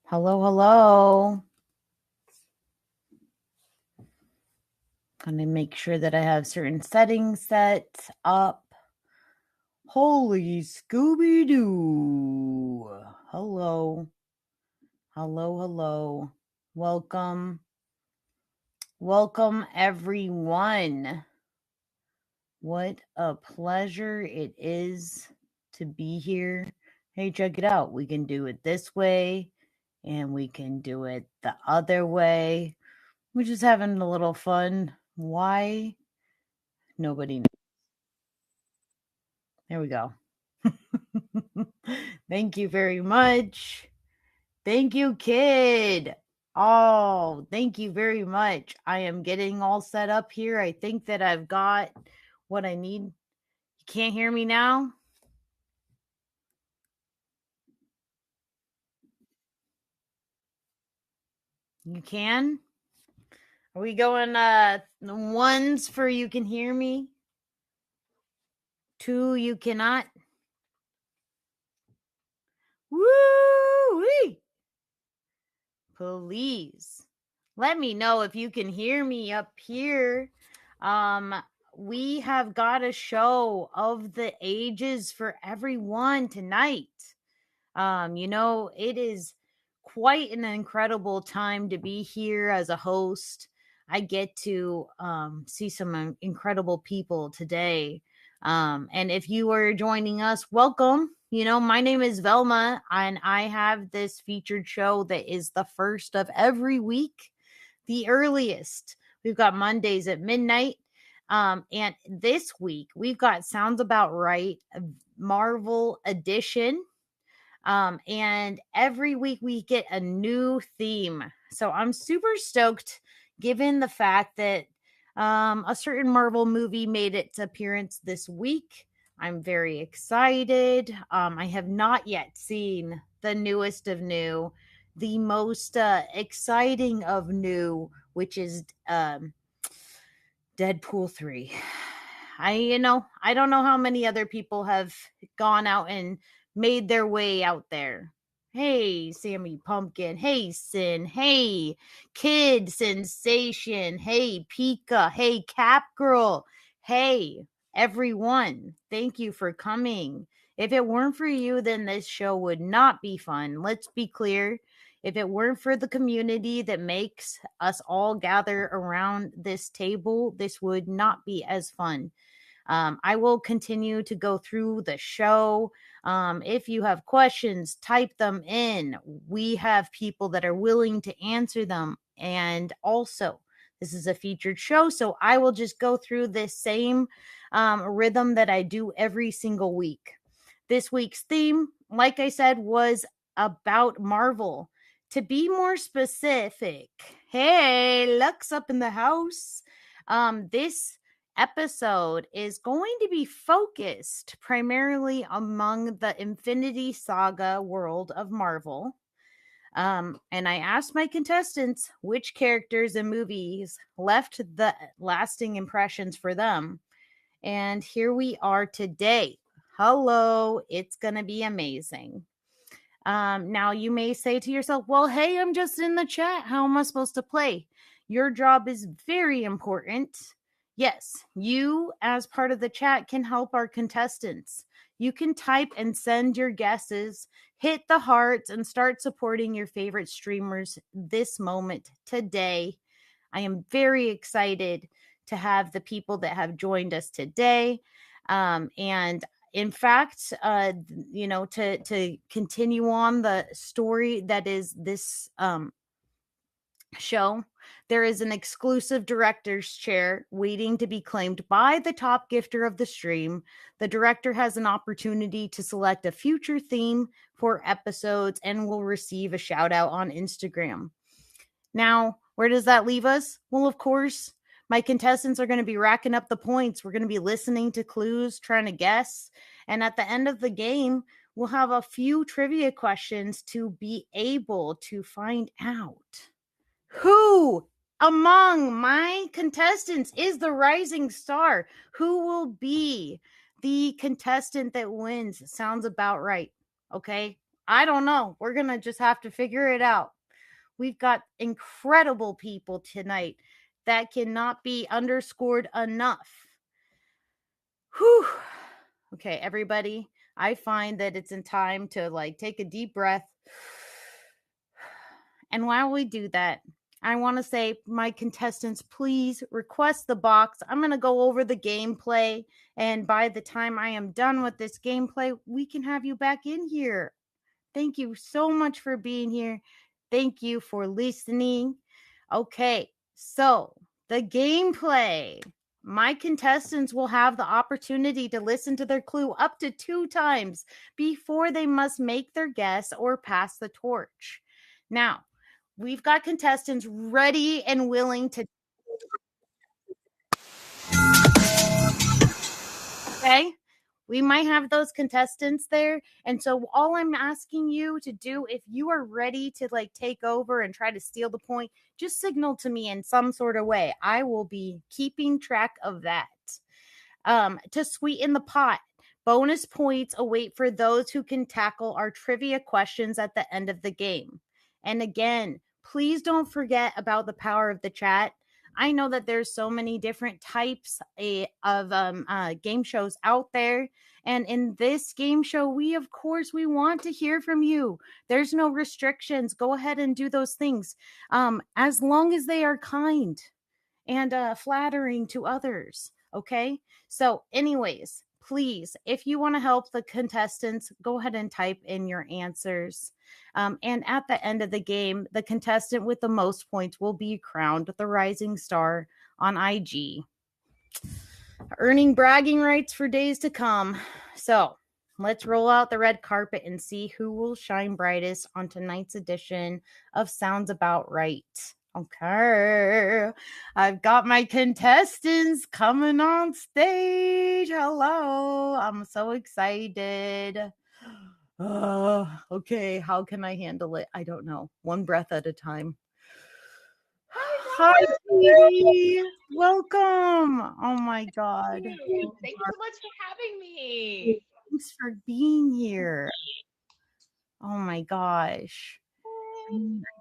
Hello, hello. Gonna make sure that I have certain settings set up. Holy Scooby Doo. Hello. Hello, hello. Welcome. Welcome, everyone. What a pleasure it is to be here. Hey, check it out. We can do it this way, and we can do it the other way. We're just having a little fun. Why? Nobody knows. There we go. Thank you very much. Thank you, kid. Oh, thank you very much. I am getting all set up here. I think that I've got what I need. You can't hear me now? You can? Are we going ones for you can hear me? Two, you cannot? Woo-wee! Please let me know if you can hear me up here. We have got a show of the ages for everyone tonight. It is quite an incredible time to be here as a host. I get to see some incredible people today. And if you are joining us, welcome. My name is Velma, and I have this featured show that is the first of every week, the earliest. We've got Mondays at midnight. And this week, we've got Sounds About Right, Marvel Edition. And every week we get a new theme. So I'm super stoked given the fact that a certain Marvel movie made its appearance this week. I'm very excited. I have not yet seen the newest of new, the most exciting of new, which is Deadpool 3. I don't know how many other people have gone out and made their way out there. Hey, Sammy Pumpkin. Hey, Sin. Hey, Kid Sensation. Hey, Pika. Hey, Cap Girl. Hey, everyone. Thank you for coming. If it weren't for you, then this show would not be fun. Let's be clear. If it weren't for the community that makes us all gather around this table, this would not be as fun. I will continue to go through the show. If you have questions, type them in. We have people that are willing to answer them. And also, this is a featured show, so I will just go through this same rhythm that I do every single week. This week's theme, like I said, was about Marvel. To be more specific, hey, Lux up in the house. This episode is going to be focused primarily among the Infinity Saga world of Marvel. And I asked my contestants which characters and movies left the lasting impressions for them. And here we are today. Hello, it's going to be amazing. Now, you may say to yourself, well, hey, I'm just in the chat. How am I supposed to play? Your job is very important. Yes, you, as part of the chat, can help our contestants. You can type and send your guesses, hit the hearts, and start supporting your favorite streamers this moment today. I am very excited to have the people that have joined us today. And in fact, to continue on the story that is this show, there is an exclusive director's chair waiting to be claimed by the top gifter of the stream. The director has an opportunity to select a future theme for episodes and will receive a shout out on Instagram. Now, where does that leave us? Well, of course, my contestants are going to be racking up the points. We're going to be listening to clues, trying to guess. And at the end of the game, we'll have a few trivia questions to be able to find out who among my contestants is the rising star. Who will be the contestant that wins? Sounds about right. Okay. I don't know. We're going to just have to figure it out. We've got incredible people tonight that cannot be underscored enough. Whew. Okay, everybody, I find that it's in time to like take a deep breath. And while we do that, I want to say, my contestants, please request the box. I'm going to go over the gameplay. And by the time I am done with this gameplay, we can have you back in here. Thank you so much for being here. Thank you for listening. Okay, so the gameplay. My contestants will have the opportunity to listen to their clue up to 2 times before they must make their guess or pass the torch. Now, we've got contestants ready and willing to. Okay. We might have those contestants there. And so all I'm asking you to do, if you are ready to like take over and try to steal the point, just signal to me in some sort of way. I will be keeping track of that. To sweeten the pot, bonus points await for those who can tackle our trivia questions at the end of the game. And again, please don't forget about the power of the chat. I know that there's so many different types of game shows out there. And in this game show, we want to hear from you. There's no restrictions. Go ahead and do those things. As long as they are kind and flattering to others. Okay. So anyways, please, if you want to help the contestants, go ahead and type in your answers. And at the end of the game, the contestant with the most points will be crowned the rising star on IG, earning bragging rights for days to come. So let's roll out the red carpet and see who will shine brightest on tonight's edition of Sounds About Right. Okay, I've got my contestants coming on stage. Hello, I'm so excited. Okay, how can I handle it? I don't know. One breath at a time. Hi, Katie. Welcome. Oh my God. Thank you so much for having me. Thanks for being here. Oh my gosh. I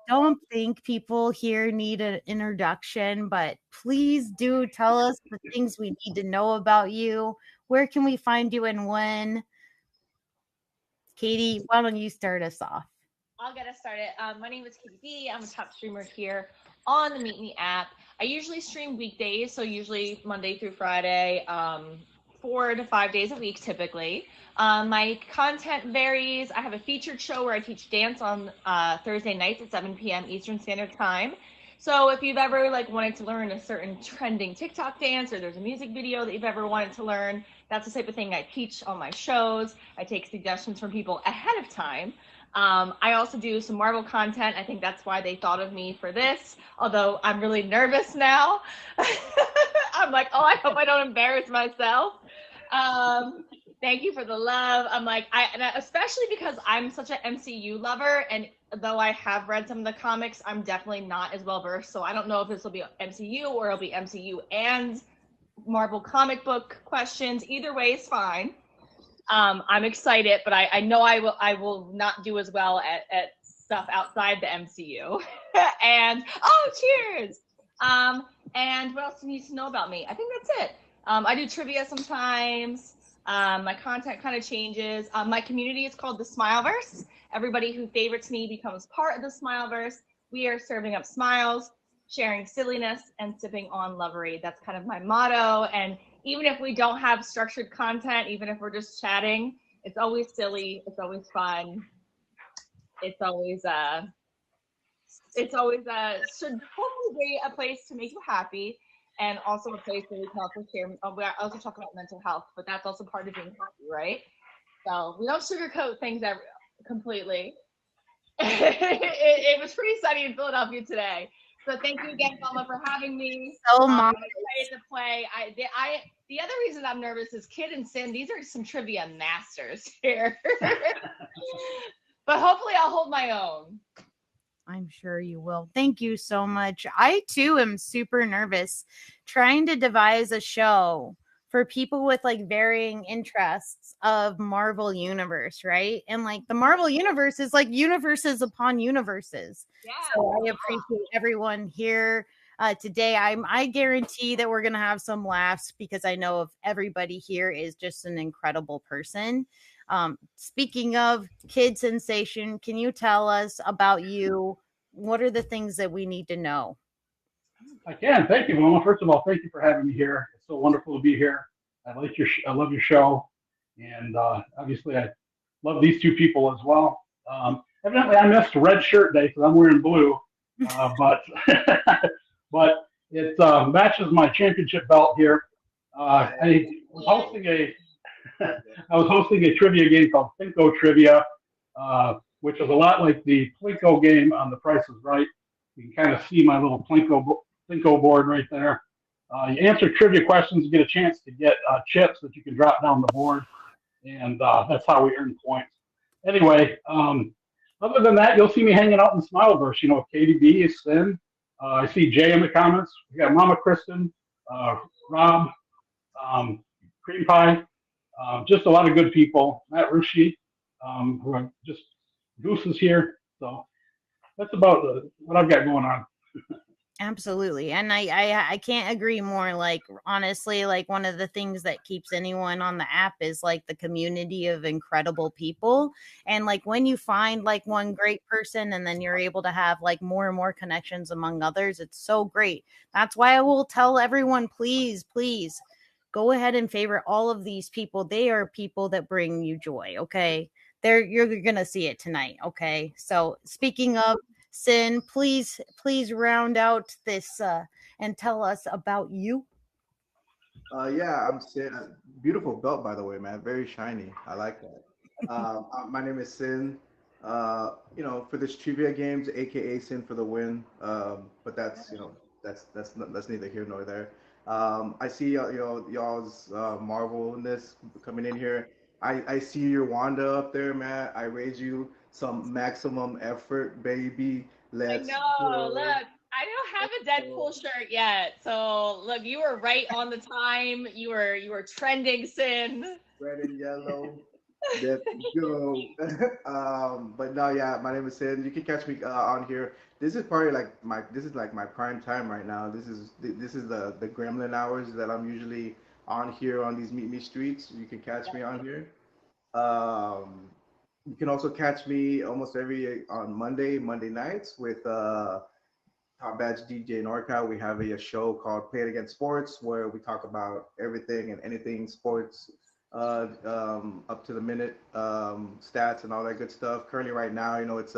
don't think people here need an introduction, but please do tell us the things we need to know about you. Where can we find you and when? Katie, why don't you start us off? I'll get us started. My name is Katie B. I'm a top streamer here on the Meet Me app. I usually stream weekdays, so usually Monday through Friday, 4 to 5 days a week typically. My content varies. I have a featured show where I teach dance on Thursday nights at 7 p.m. Eastern Standard Time. So if you've ever wanted to learn a certain trending TikTok dance, or there's a music video that you've ever wanted to learn, that's the type of thing I teach on my shows. I take suggestions from people ahead of time. I also do some Marvel content. I think that's why they thought of me for this, although I'm really nervous now. I'm like, oh, I hope I don't embarrass myself. Thank you for the love. I'm like, especially because I'm such an MCU lover, and though I have read some of the comics, I'm definitely not as well versed. So I don't know if this will be MCU or it'll be MCU and Marvel comic book questions. Either way is fine. I'm excited, but I know I will not do as well at stuff outside the MCU. And cheers. And what else do you need to know about me? I think that's it. I do trivia sometimes. My content kind of changes. My community is called the Smileverse. Everybody who favorites me becomes part of the Smileverse. We are serving up smiles, sharing silliness, and sipping on lovery. That's kind of my motto. And even if we don't have structured content, even if we're just chatting, it's always silly. It's always fun. It's always should hopefully be a place to make you happy, and also a place where we can also share. We also talk about mental health, but that's also part of being happy, right? So we don't sugarcoat things completely. It was pretty sunny in Philadelphia today. So thank you again, Mama, for having me. So much. I'm excited to play. The other reason I'm nervous is Kid and Sin. These are some trivia masters here. But hopefully I'll hold my own. I'm sure you will. Thank you so much. I too am super nervous trying to devise a show for people with like varying interests of Marvel Universe, right? And like the Marvel Universe is like universes upon universes. Yeah. So I appreciate everyone here today. I guarantee that we're gonna have some laughs because I know if everybody here is just an incredible person. Speaking of Kid Sensation, can you tell us about you? What are the things that we need to know? I can. Thank you, Wilma. First of all, thank you for having me here. It's so wonderful to be here. I love your show, and obviously I love these two people as well. Evidently, I missed Red Shirt Day because I'm wearing blue, but but it matches my championship belt here. I was hosting a I was hosting a trivia game called Plinko Trivia, which is a lot like the Plinko game on The Price is Right. You can kind of see my little Plinko board right there. You answer trivia questions, you get a chance to get chips that you can drop down the board, and that's how we earn points. Anyway, other than that, you'll see me hanging out in the Smileverse, you know, with KDB, Sin. I see Jay in the comments. We got Mama Kristen, Rob, Cream Pie, just a lot of good people. Matt Rushi, who are just Goose is here. So that's about what I've got going on. Absolutely. And I can't agree more. Like, honestly, like one of the things that keeps anyone on the app is like the community of incredible people. And like when you find like one great person and then you're able to have like more and more connections among others, it's so great. That's why I will tell everyone, please, please go ahead and favorite all of these people. They are people that bring you joy. Okay. You're gonna see it tonight. Okay. So speaking of Sin, please round out this and tell us about you. Yeah, I'm Sin. Beautiful belt, by the way, man. Very shiny. I like that. My name is Sin. For this trivia games, aka Sin for the win. But that's that's neither here nor there. I see y'all's Marvelness coming in here. I see your Wanda up there, man. I raise you some maximum effort, baby. I Let's know. go. Look, I don't have a Deadpool shirt yet. So look, you were right on the time. You were trending, Sin. Red and yellow. Let's go. But no, yeah, my name is Sid. You can catch me on here. This is like my prime time right now. This is the gremlin hours that I'm usually on here on these Meet Me streets. You can catch me on here. Um, you can also catch me almost every on Monday nights with Top Badge DJ Norcal. We have a show called Play It Against Sports where we talk about everything and anything sports, up to the minute, stats and all that good stuff. Currently, right now, it's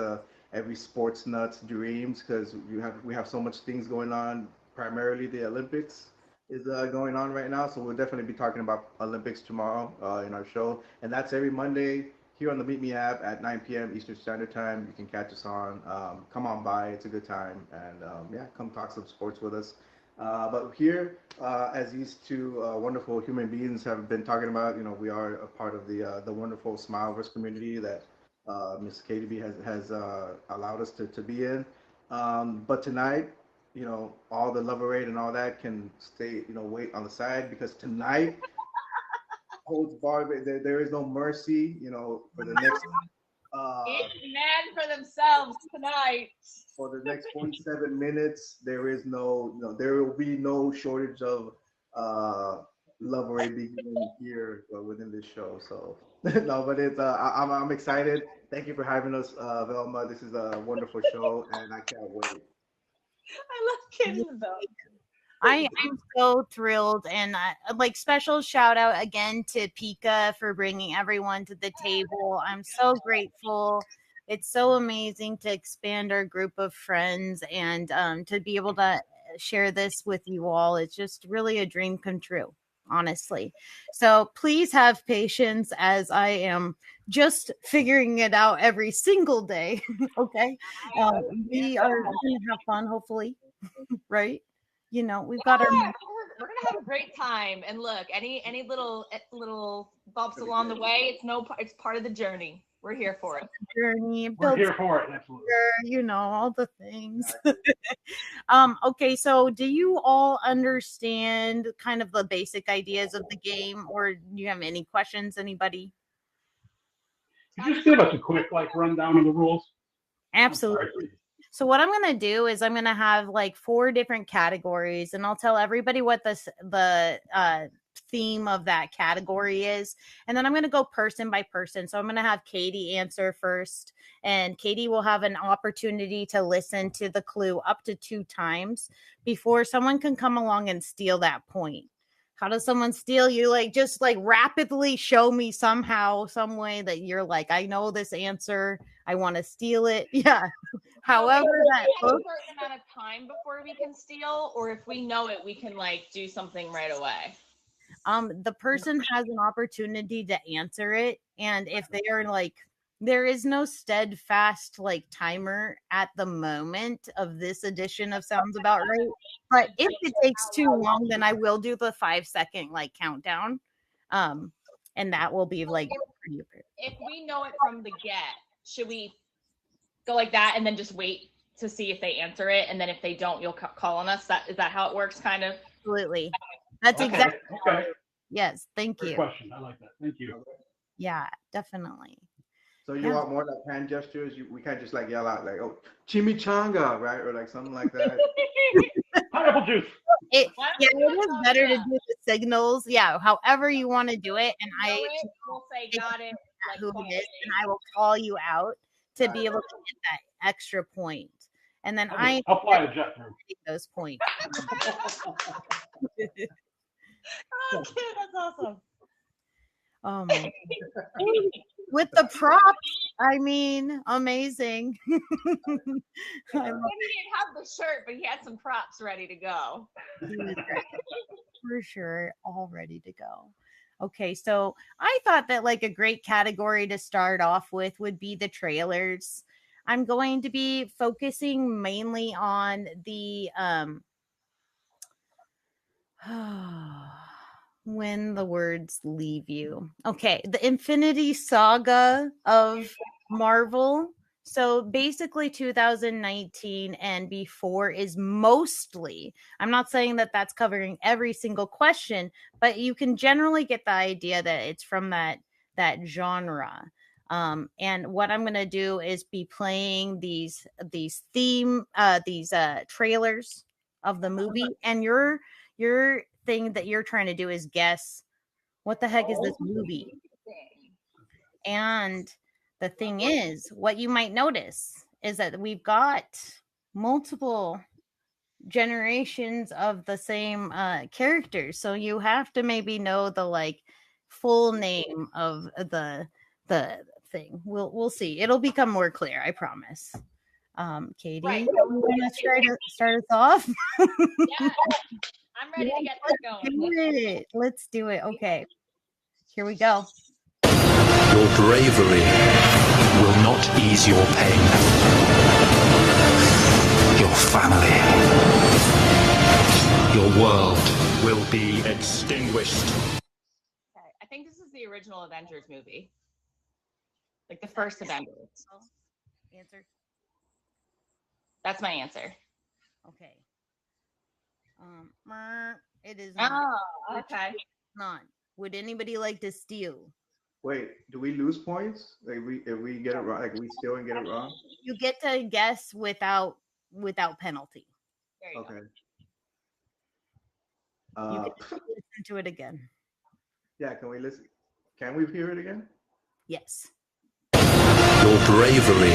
every sports nuts dreams because we have so much things going on. Primarily, the Olympics is going on right now, so we'll definitely be talking about Olympics tomorrow in our show, and that's every Monday here on the Meet Me app at 9 p.m. Eastern Standard Time. You can catch us on. Come on by. It's a good time. And yeah, come talk some sports with us. But here, as these two wonderful human beings have been talking about, we are a part of the wonderful Smileverse community that Miss KDB has allowed us to be in. But tonight, all the love rate and all that can stay, wait on the side because tonight holds bar. There is no mercy, for the next Each man for themselves tonight. for the next 47 minutes. There is there will be no shortage of love or beginning here within this show. So no, but it's I'm excited. Thank you for having us, Velma. This is a wonderful show, and I can't wait. I love kidding though. I'm so thrilled, and like special shout out again to Pika for bringing everyone to the table. I'm so grateful. It's so amazing to expand our group of friends and to be able to share this with you all. It's just really a dream come true, honestly. So please have patience as I am just figuring it out every single day. Okay, we are going to have fun, hopefully, right? We've got our We're gonna have a great time. And look, any little bumps along the way, it's part of the journey. We're here for it. Journey, We're build here for it, absolutely. you know, all the things. Okay, so do you all understand kind of the basic ideas of the game, or do you have any questions, anybody? Could you just give us a quick rundown of the rules? Absolutely. So what I'm going to do is I'm going to have like 4 different categories, and I'll tell everybody what the theme of that category is, and then I'm going to go person by person. So I'm going to have Katie answer first, and Katie will have an opportunity to listen to the clue up to 2 times before someone can come along and steal that point. How does someone steal? You just rapidly show me somehow, some way that you're like, I know this answer, I want to steal it. Yeah. However, that a certain amount of time before we can steal, or if we know it, we can do something right away. The person has an opportunity to answer it, and if they are there is no steadfast timer at the moment of this edition of Sounds About Right. But if it takes too long, then I will do the 5-second countdown. And that will be if we know it from the get, should we go like that and then just wait to see if they answer it, and then if they don't, you'll call on us? Is that how it works, kind of? Absolutely. That's Okay, exactly. okay. Yes, thank Great you. question. I like that. Thank you. Yeah, definitely. So you want more hand gestures? We can't just yell out oh, chimichanga, right? Or something like that. Pineapple juice. It is better to do the signals. Yeah, however you want to do it, and will say got it. Who it is, and I will call you out to be able to get that extra point. And then I'll fly a jet through those points. Oh, dude, that's awesome. Oh my God. With the props, I mean, amazing. Maybe he didn't have the shirt, but he had some props ready to go. For sure, all ready to go. Okay, so I thought that a great category to start off with would be the trailers. I'm going to be focusing mainly on the when the words leave you. Okay, the Infinity Saga of Marvel. So basically 2019 and before is mostly, I'm not saying that that's covering every single question, but you can generally get the idea that it's from that genre. And what I'm going to do is be playing these trailers of the movie, and your thing that you're trying to do is guess what the heck is this movie. And the thing is, what you might notice is that we've got multiple generations of the same characters, so you have to maybe know the full name of the thing. We'll see. It'll become more clear, I promise. Katie, right. You want to try to start us off? Yeah, I'm ready to get this going. Let's do it. Okay, here we go. Your bravery will not ease your pain. Your family, your world will be extinguished. Okay, I think this is the original Avengers movie. The first Avengers. Answer. That's my answer. Okay. It is not. Oh, okay. Not. Would anybody like to steal? Wait, do we lose points? If we get it wrong, we steal and get it wrong? You get to guess without penalty. There you Okay. You can listen to it again. Yeah, can we listen? Can we hear it again? Yes. Your bravery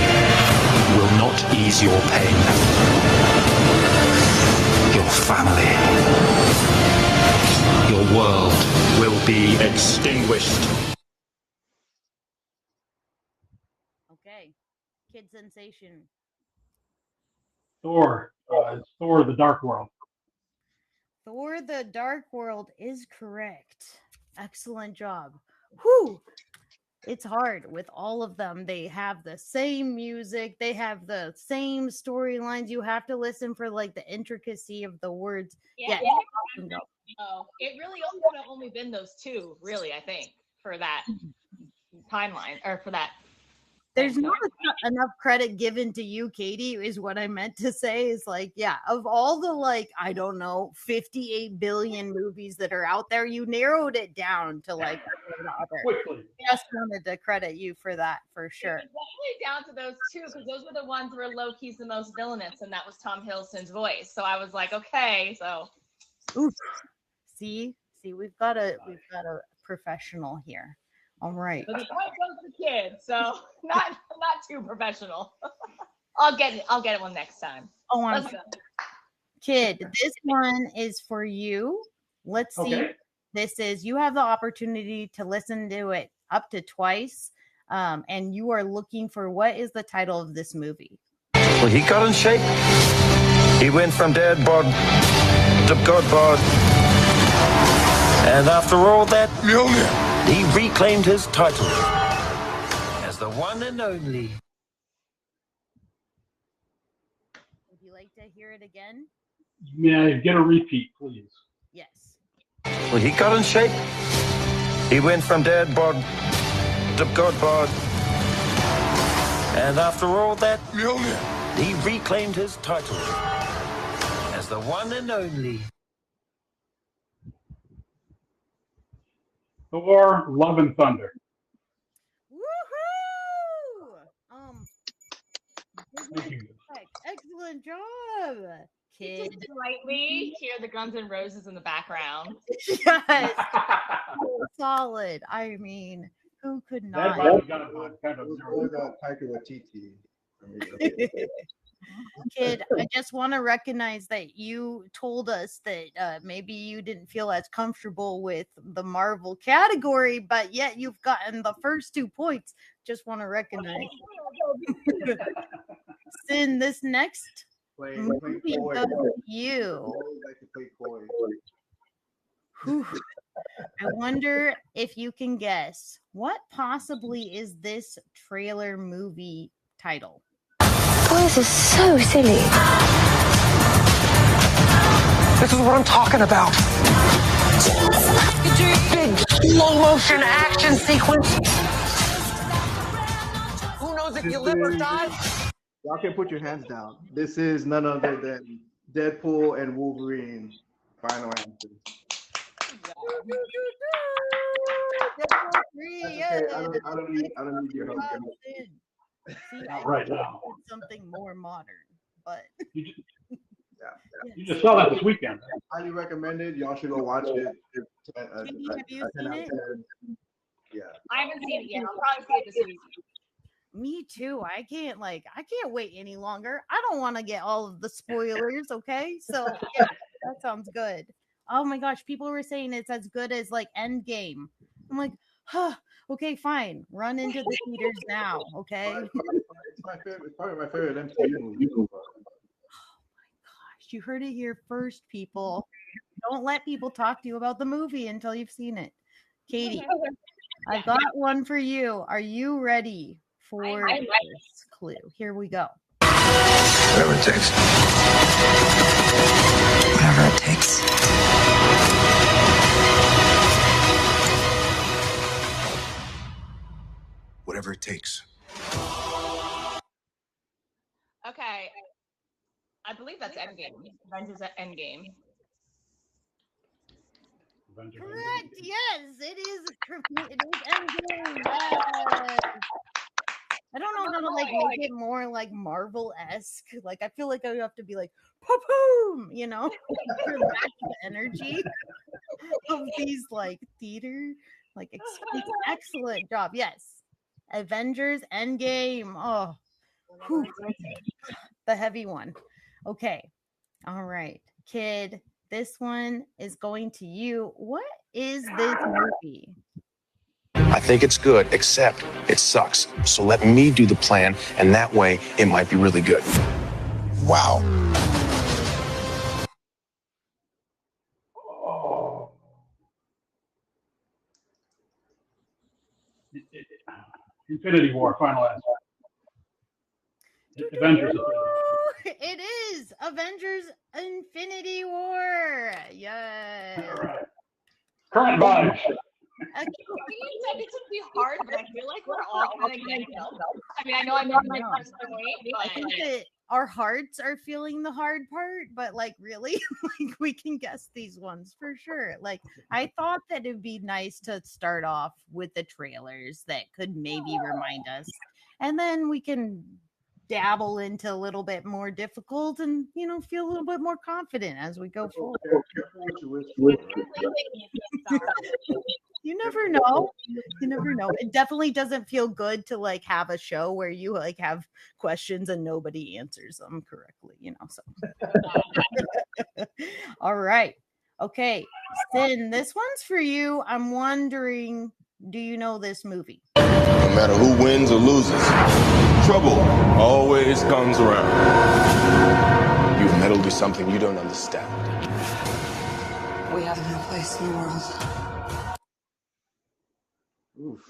will not ease your pain. Your family, your world will be extinguished. Okay. Kid sensation. Thor. It's Thor: The Dark World. Thor: The Dark World is correct. Excellent job. Whew. It's hard with all of them. They have the same music. They have the same storylines. You have to listen for the intricacy of the words. Yeah. Yeah. Oh, it really could have only been those two, really, I think, for that timeline or for that There's Thank not you. enough credit given to you, Katie, is what I meant to say. Is like, yeah, of all the like, I don't know, 58 billion movies that are out there, you narrowed it down to like the other. Quickly. Just wanted to credit you for that for sure. It was definitely down to those two because those were the ones where Loki's the most villainous, and that was Tom Hiddleston's voice. So I was like, okay, so Oof. See, we've got a professional here. All right. but the point goes to the kid, so not too professional. I'll get it one next time. Oh, I'm Let's go. kid. This one is for you. Let's see. Okay. This is you have the opportunity to listen to it up to twice, and you are looking for what is the title of this movie. Well, he got in shape. He went from dead bod to god bod. And after all that, he reclaimed his title as the one and only. Would you like to hear it again? Yeah, get a repeat, please. Yes. Well, he got in shape. He went from dead bod to god bod. And after all that, he reclaimed his title as the one and only. Thor: Love and Thunder. Woohoo! Thank you. Excellent job, kid. Just slightly hear the Guns N' Roses in the background. Yes, solid. I mean, who could That not? might be kind of It zero. was Taika Waititi for me. Kid, I just want to recognize that you told us that maybe you didn't feel as comfortable with the Marvel category, but yet you've gotten the first 2 points. Just want to recognize. Sin, this next Playing movie coy. goes to I you. always like to play coy. Whew. I wonder if you can guess what possibly is this trailer movie title. Boys are so silly. This is what I'm talking about. Big slow motion action sequence. Who knows if you live or die? Y'all can put your hands down. This is none other than Deadpool and Wolverine. Final answer. Three, That's okay. I don't need your help. See, Not I right think now. it's something more modern, but You just, Yeah. you just saw that this weekend. Highly recommended. Y'all should go watch it. Have you seen it? Yeah. I haven't seen it yet. I'll probably see it this week. Me too. I can't wait any longer. I don't want to get all of the spoilers, okay? So yeah, that sounds good. Oh my gosh, people were saying it's as good as like Endgame. I'm like, huh, okay, fine. Run into the theaters now, okay? It's my favorite. It's probably my favorite MCU movie. Gosh, you heard it here first, people. Don't let people talk to you about the movie until you've seen it. Katie, I got one for you. Are you ready for I'm ready. this clue? Here we go. Whatever it takes. Whatever it takes. Whatever it takes. Okay. I believe that's Endgame. Avengers Endgame. Avengers Correct. Endgame. Yes, it is. It is Endgame. Yes. I don't know how to like make it more like Marvel-esque. Like I feel like I have to be like boom, you know, for that energy of these like theater. Like excellent job. Yes, Avengers Endgame. Oh, whew. The heavy one. Okay, all right, kid. This one is going to you. What is this movie? I think it's good, except it sucks. So let me do the plan, and that way it might be really good. Wow. Oh. Infinity War, final answer. Avengers. It is Avengers Infinity War. Yes. All right. Current vibes. said this would be hard, but I feel like we're all kind of getting it. I mean, I know I'm not my first point, I think that our hearts are feeling the hard part, but like really, like we can guess these ones for sure. Like I thought that it'd be nice to start off with the trailers that could maybe remind us, and then we can dabble into a little bit more difficult and feel a little bit more confident as we go forward. Careful what you wish for. You never know. You never know. It definitely doesn't feel good to like have a show where you like have questions and nobody answers them correctly, so. All right. Okay. Sin, this one's for you. I'm wondering, do you know this movie? No matter who wins or loses, trouble always comes around. You've meddled with something you don't understand. We have no place in the world. Oof.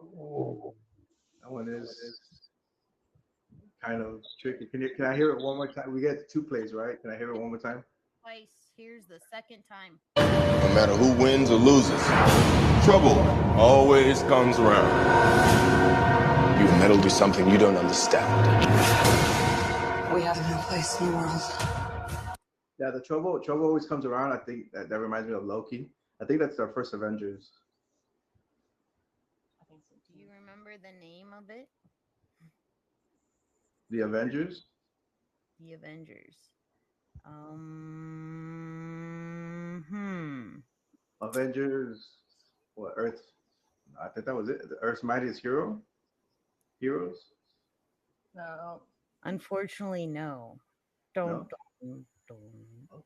Oh, that one is kind of tricky. Can I hear it one more time? We get 2 plays, right? Can I hear it one more time? Twice. Here's the second time. No matter who wins or loses, trouble always comes around. You've meddled with something you don't understand. We have no place in the world. Yeah, the trouble always comes around. I think that reminds me of Loki. I think that's our first Avengers. Do you remember the name of it? The Avengers? The Avengers. Avengers. What, Earth? I think that was it. The Earth's Mightiest Heroes? No. Unfortunately, no. Don't.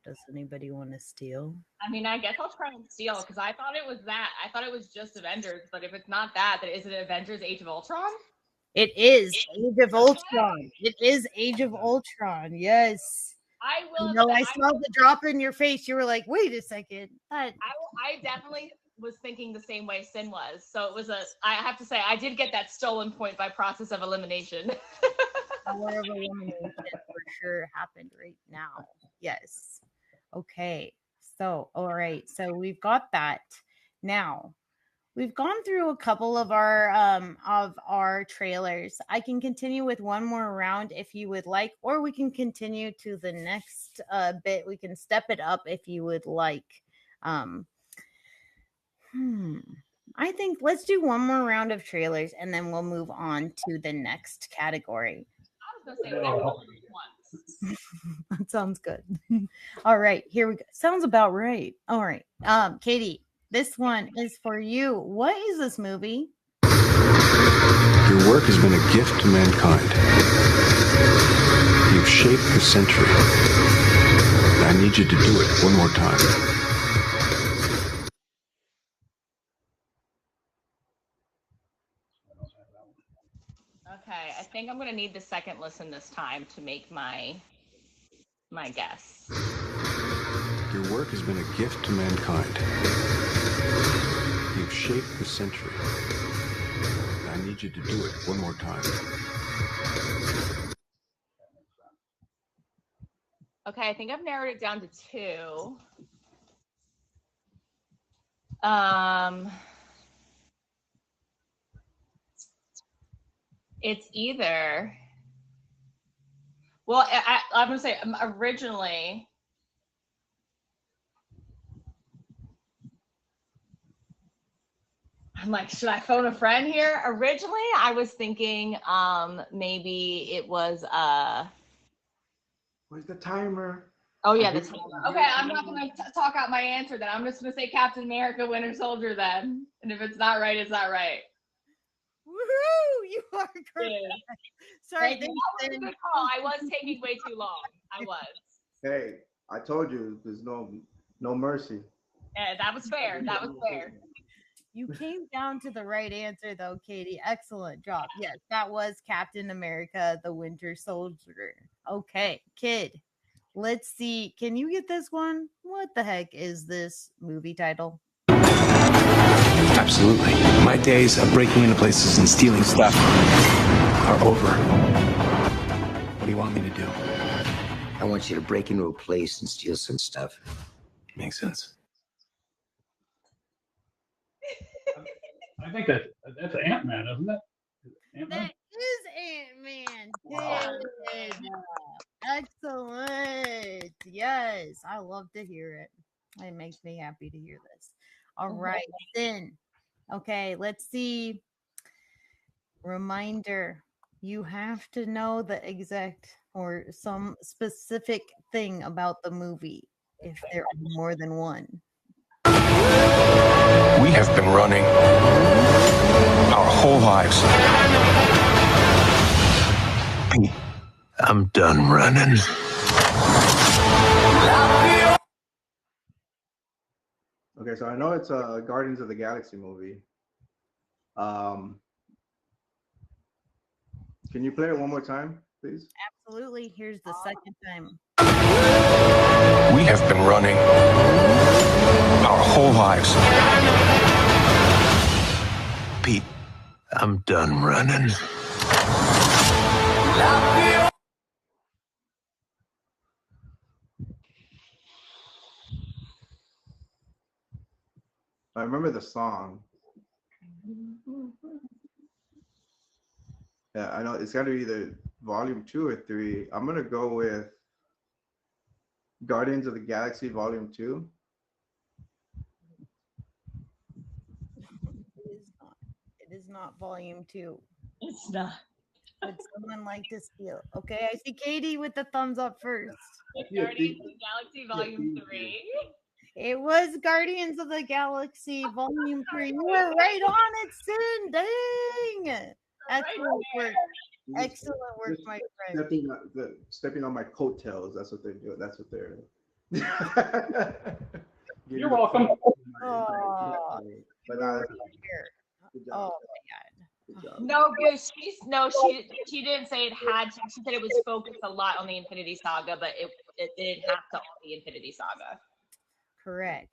Does anybody want to steal? I mean, I guess I'll try and steal because I thought it was that. I thought it was just Avengers, but if it's not that, then is it Avengers Age of Ultron? It is Age of Ultron. It is Age of Ultron. Yes. I will. I saw the drop in your face. You were like, "Wait a second." I definitely was thinking the same way Sin was. So it was I have to say, I did get that stolen point by process of elimination. Power of elimination for sure happened right now. Yes. Okay. So, all right. So we've got that. Now, we've gone through a couple of our trailers. I can continue with one more round if you would like, or we can continue to the next bit. We can step it up if you would like. I think let's do one more round of trailers and then we'll move on to the next category. I was going to say once. That sounds good. All right, here we go. Sounds about right. All right. Katie, this one is for you. What is this movie? Your work has been a gift to mankind. You've shaped the century. I need you to do it one more time. Okay, I think I'm going to need the second listen this time to make my guess. Your work has been a gift to mankind. You've shaped the century. I need you to do it one more time. Okay, I think I've narrowed it down to 2. It's either, well, I'm going to say originally, I'm like, should I phone a friend here? Originally, I was thinking maybe it was, where's the timer? Oh, yeah, the timer. Okay, I'm not going to talk out my answer then. I'm just going to say Captain America, Winter Soldier then. And if it's not right, it's not right. Woohoo! You are correct. Yeah. Sorry, that was a good call. I was taking way too long. I was. Hey, I told you there's no mercy. Yeah, that was fair. That was fair. You came down to the right answer, though, Katie. Excellent job. Yes, that was Captain America, the Winter Soldier. Okay, kid, let's see. Can you get this one? What the heck is this movie title? Absolutely. My days of breaking into places and stealing stuff are over. What do you want me to do? I want you to break into a place and steal some stuff. Makes sense. I think that's Ant-Man, isn't it? Ant-Man? That is Ant-Man. Good. Excellent. Yes, I love to hear it. It makes me happy to hear this. All right, then. Okay, let's see. Reminder. You have to know the exact or some specific thing about the movie if there are more than one. We have been running our whole lives. Pete, I'm done running. Okay, so I know it's a Guardians of the Galaxy movie. Can you play it one more time, please? Absolutely. Here's the second time. We have been running our whole lives. Pete, I'm done running. I remember the song. Yeah, I know it's got to be either Volume 2 or 3. I'm gonna go with Guardians of the Galaxy Volume 2. It is not Volume 2. It's not. Would someone like to steal? Okay, I see Katie with the thumbs up first. Guardians of the Galaxy Volume 3. It was Guardians of the Galaxy Volume 3. You were right on it, Sin. Dang. Excellent work. Excellent work, my friend. Stepping on my coattails. That's what they're doing. That's what they're. You're welcome. Oh, Oh my God. No, Goose. She didn't say it had to. She said it was focused a lot on the Infinity Saga, but it didn't have to all be Infinity Saga. Correct.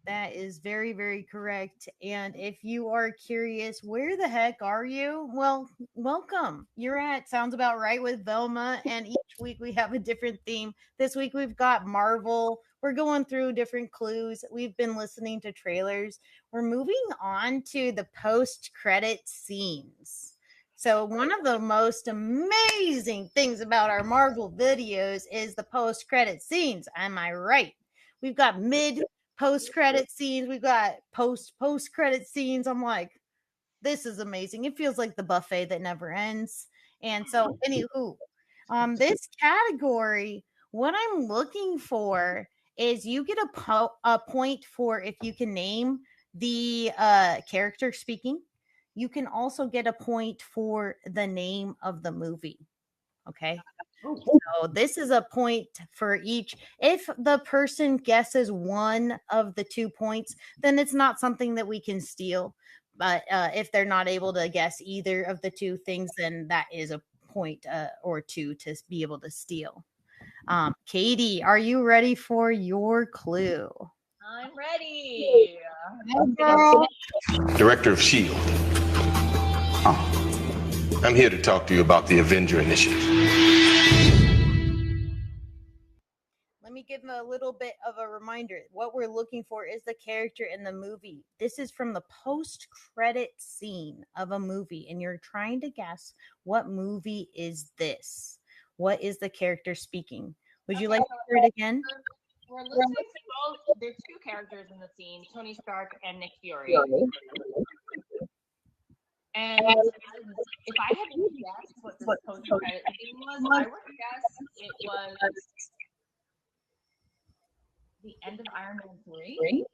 That is very, very correct. And if you are curious, where the heck are you? Well, welcome. You're at Sounds About Right with Velma. And each week we have a different theme. This week we've got Marvel. We're going through different clues. We've been listening to trailers. We're moving on to the post-credit scenes. So one of the most amazing things about our Marvel videos is the post-credit scenes. Am I right? We've got post-credit scenes. We've got post-credit scenes. I'm like, this is amazing. It feels like the buffet that never ends. And so, anywho, this category, what I'm looking for is you get a point for if you can name the character speaking. You can also get a point for the name of the movie. Okay. So this is a point for each. If the person guesses one of the 2 points, then it's not something that we can steal. But if they're not able to guess either of the 2 things, then that is a point or 2 to be able to steal. Katie, are you ready for your clue? I'm ready. Director of S.H.I.E.L.D. I'm here to talk to you about the Avenger Initiative. Let me give a little bit of a reminder. What we're looking for is the character in the movie. This is from the post-credit scene of a movie, and you're trying to guess what movie is this? What is the character speaking? Would you like to hear it again? We're listening to both. There's 2 characters in the scene, Tony Stark and Nick Fury. And if I had to guess what this post-credit scene was, I would guess it was the end of Iron Man 3.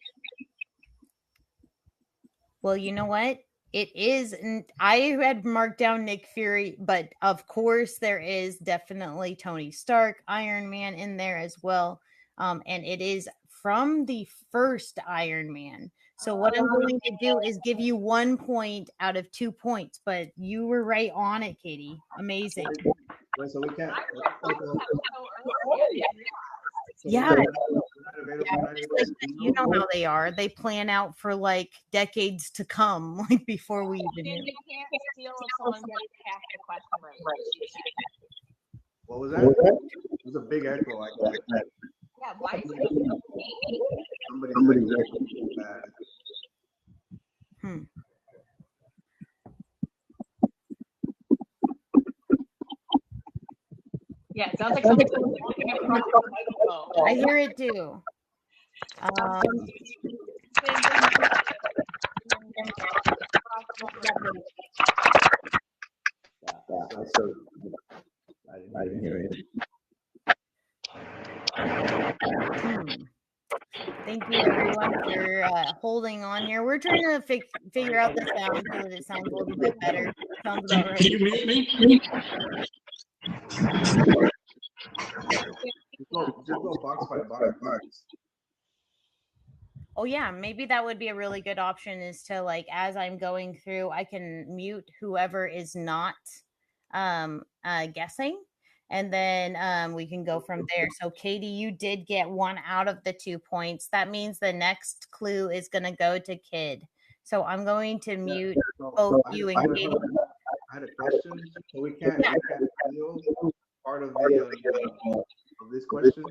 Well, you know what? It is. I had marked down Nick Fury, but of course there is definitely Tony Stark, Iron Man in there as well. And it is from the first Iron Man. So what I'm going to do is give you 1 point out of 2 points, but you were right on it, Katie. Amazing. So we can't. Yeah. You know how they are. They plan out for like decades to come, like before we even knew. You can't steal if someone gets half the question right. What was that? It was a big echo. Yeah, why is it? Somebody Yeah, it sounds like something's walking across the microphone. I hear it too. I didn't hear it. Thank you everyone for holding on here. We're trying to figure out the sound so that it sounds a little bit better. Sounds about right. Can you mute me? Just go box by box. Oh yeah, maybe that would be a really good option, is to, like, as I'm going through, I can mute whoever is not guessing, and then we can go from there. So Katie, you did get 1 out of the 2 points. That means the next clue is going to go to Kid. So I'm going to mute both you and Katie. I had a question. So we can't steal part of this question.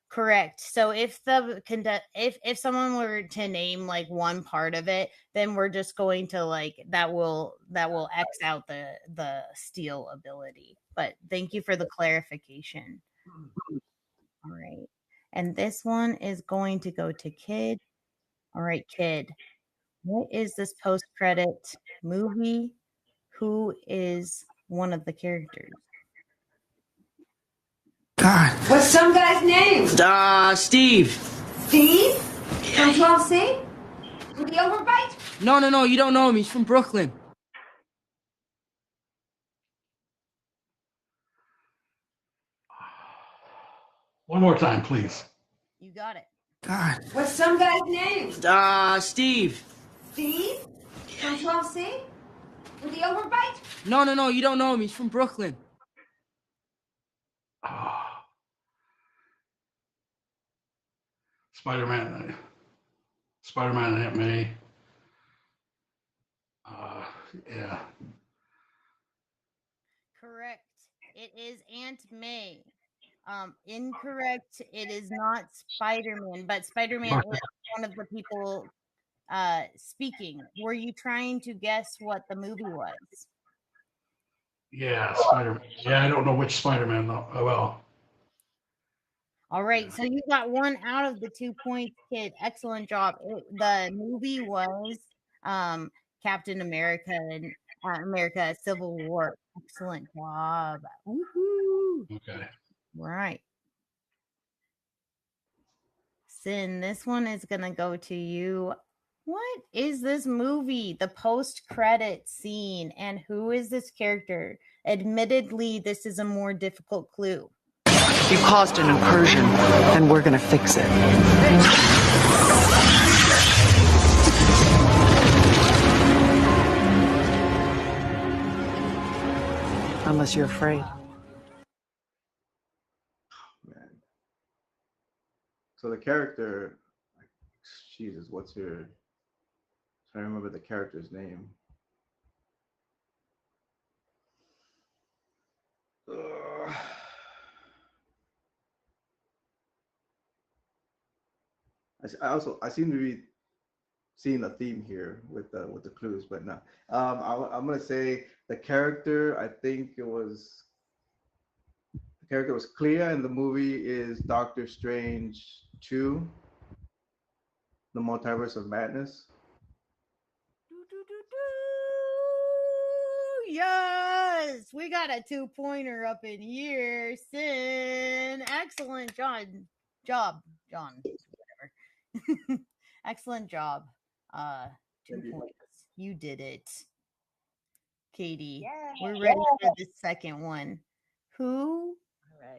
Correct. So if if someone were to name like one part of it, then we're just going to, like, that will X out the steal ability. But thank you for the clarification. All right. And this one is going to go to Kid. All right, Kid. What is this post-credit movie? Who is one of the characters? God. What's some guy's name? Steve. Steve? From 12C? With the overbite? No, you don't know him. He's from Brooklyn. One more time, please. You got it. God. What's some guy's name? Steve. Steve? From 12C? With the overbite? No, you don't know him. He's from Brooklyn. Spider-Man and Aunt May. Yeah. Correct. It is Aunt May. Incorrect. It is not Spider-Man, but Spider-Man is one of the people speaking. Were you trying to guess what the movie was? Yeah, Spider-Man. Yeah, I don't know which Spider-Man though. Oh well. All right, so you got 1 out of the 2 points, Kid. Excellent job. The movie was Captain America and America Civil War. Excellent job. Woohoo! Okay. Right. Sin, this one is going to go to you. What is this movie? The post-credit scene. And who is this character? Admittedly, this is a more difficult clue. You caused an incursion, and we're gonna fix it. Unless you're afraid. Man. So the character, Jesus, what's your? Trying to remember the character's name. I seem to be seeing a theme here with the clues, but no. I'm gonna say the character. I think the character was Clea, and the movie is Doctor Strange 2, The Multiverse of Madness. Yes, we got a 2-pointer up in here. Sin, excellent job, John. Whatever. Excellent job. 2 points. You did it, Katie. We're ready for the second one. Who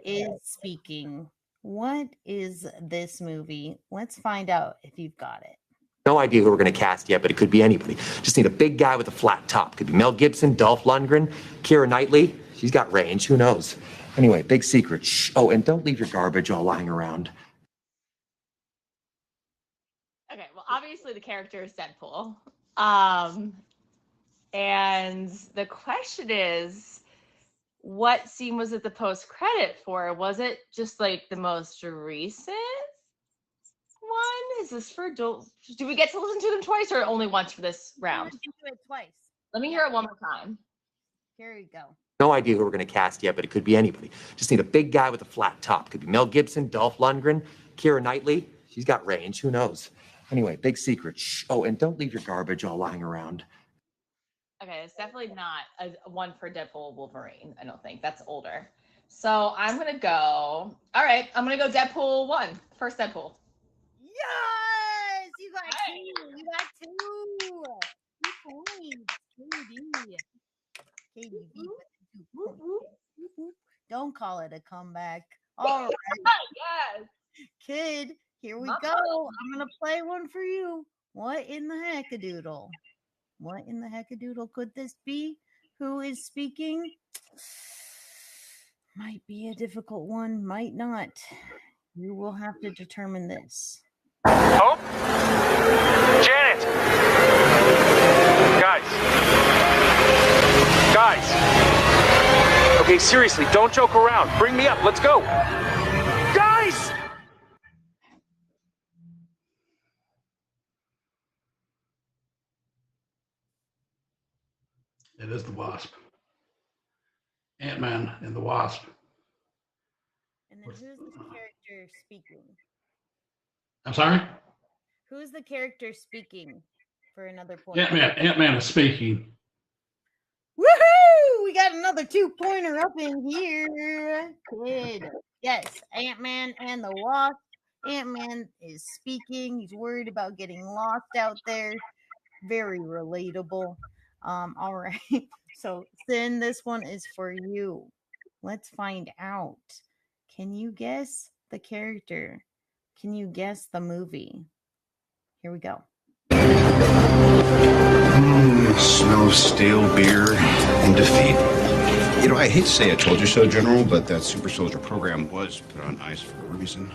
is speaking? What is this movie? Let's find out if you've got it. No idea who we're going to cast yet, but it could be anybody. Just need a big guy with a flat top. Could be Mel Gibson, Dolph Lundgren, Keira Knightley. She's got range. Who knows? Anyway, big secret. Shh. Oh, and don't leave your garbage all lying around. Okay, well, obviously the character is Deadpool. And the question is, what scene was it the post-credit for? Was it just like the most recent one? Is this for do we get to listen to them twice or only once for this round? Listen to it twice. Let me hear it one more time. Here we go. No idea who we're going to cast yet, but it could be anybody. Just need a big guy with a flat top. Could be Mel Gibson, Dolph Lundgren, Keira Knightley. She's got range. Who knows? Anyway, big secret. Shh. Oh, and don't leave your garbage all lying around. Okay, it's definitely not a one for Deadpool Wolverine. I don't think that's older. So I'm gonna go. All right, I'm gonna go Deadpool 1. First Deadpool. Yes, you got two. You got two. 2 points. KDB. Don't call it a comeback. All right. Yes. Kid, here we go. I'm going to play one for you. What in the heckadoodle? What in the heckadoodle could this be? Who is speaking? Might be a difficult one, might not. You will have to determine this. Hope? Janet! Guys! Okay, seriously, don't joke around. Bring me up. Let's go. Guys! It is the Wasp. Ant-Man and the Wasp. And then who's the character speaking? I'm sorry? Who's the character speaking for another point? Ant-Man is speaking. Woohoo! We got another 2-pointer up in here. Kid. Yes, Ant-Man and the Wasp. Ant-Man is speaking. He's worried about getting lost out there. Very relatable. All right. So, Sin, this one is for you. Let's find out. Can you guess the character? Can you guess the movie? Here we go. Smells stale beer and defeat. You know, I hate to say I told you so, General, but that super soldier program was put on ice for a reason.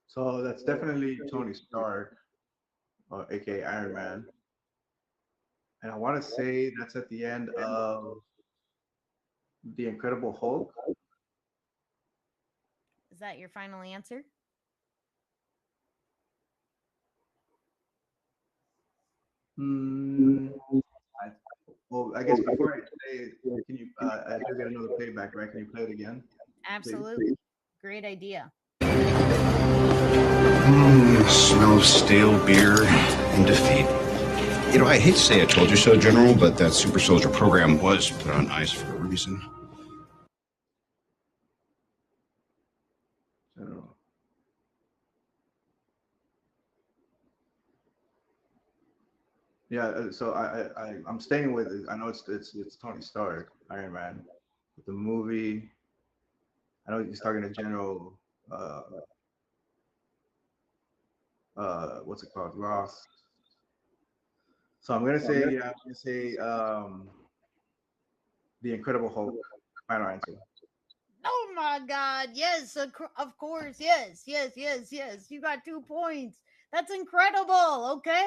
So that's definitely Tony Stark, aka Iron Man. And I want to say that's at the end of The Incredible Hulk. Is that your final answer? I guess before I say it, can you, I do get another playback, right? Can you play it again? Absolutely. Please? Great idea. Smells stale beer and defeat. You know, I hate to say I told you so, General, but that super soldier program was put on ice for a reason. General. Yeah, so I'm staying with it. I know it's Tony Stark, Iron Man. But the movie, I know he's talking to General what's it called? Ross. So I'm gonna say The Incredible Hulk. Final answer. Oh my God. Yes, of course. Yes. You got 2 points. That's incredible. Okay.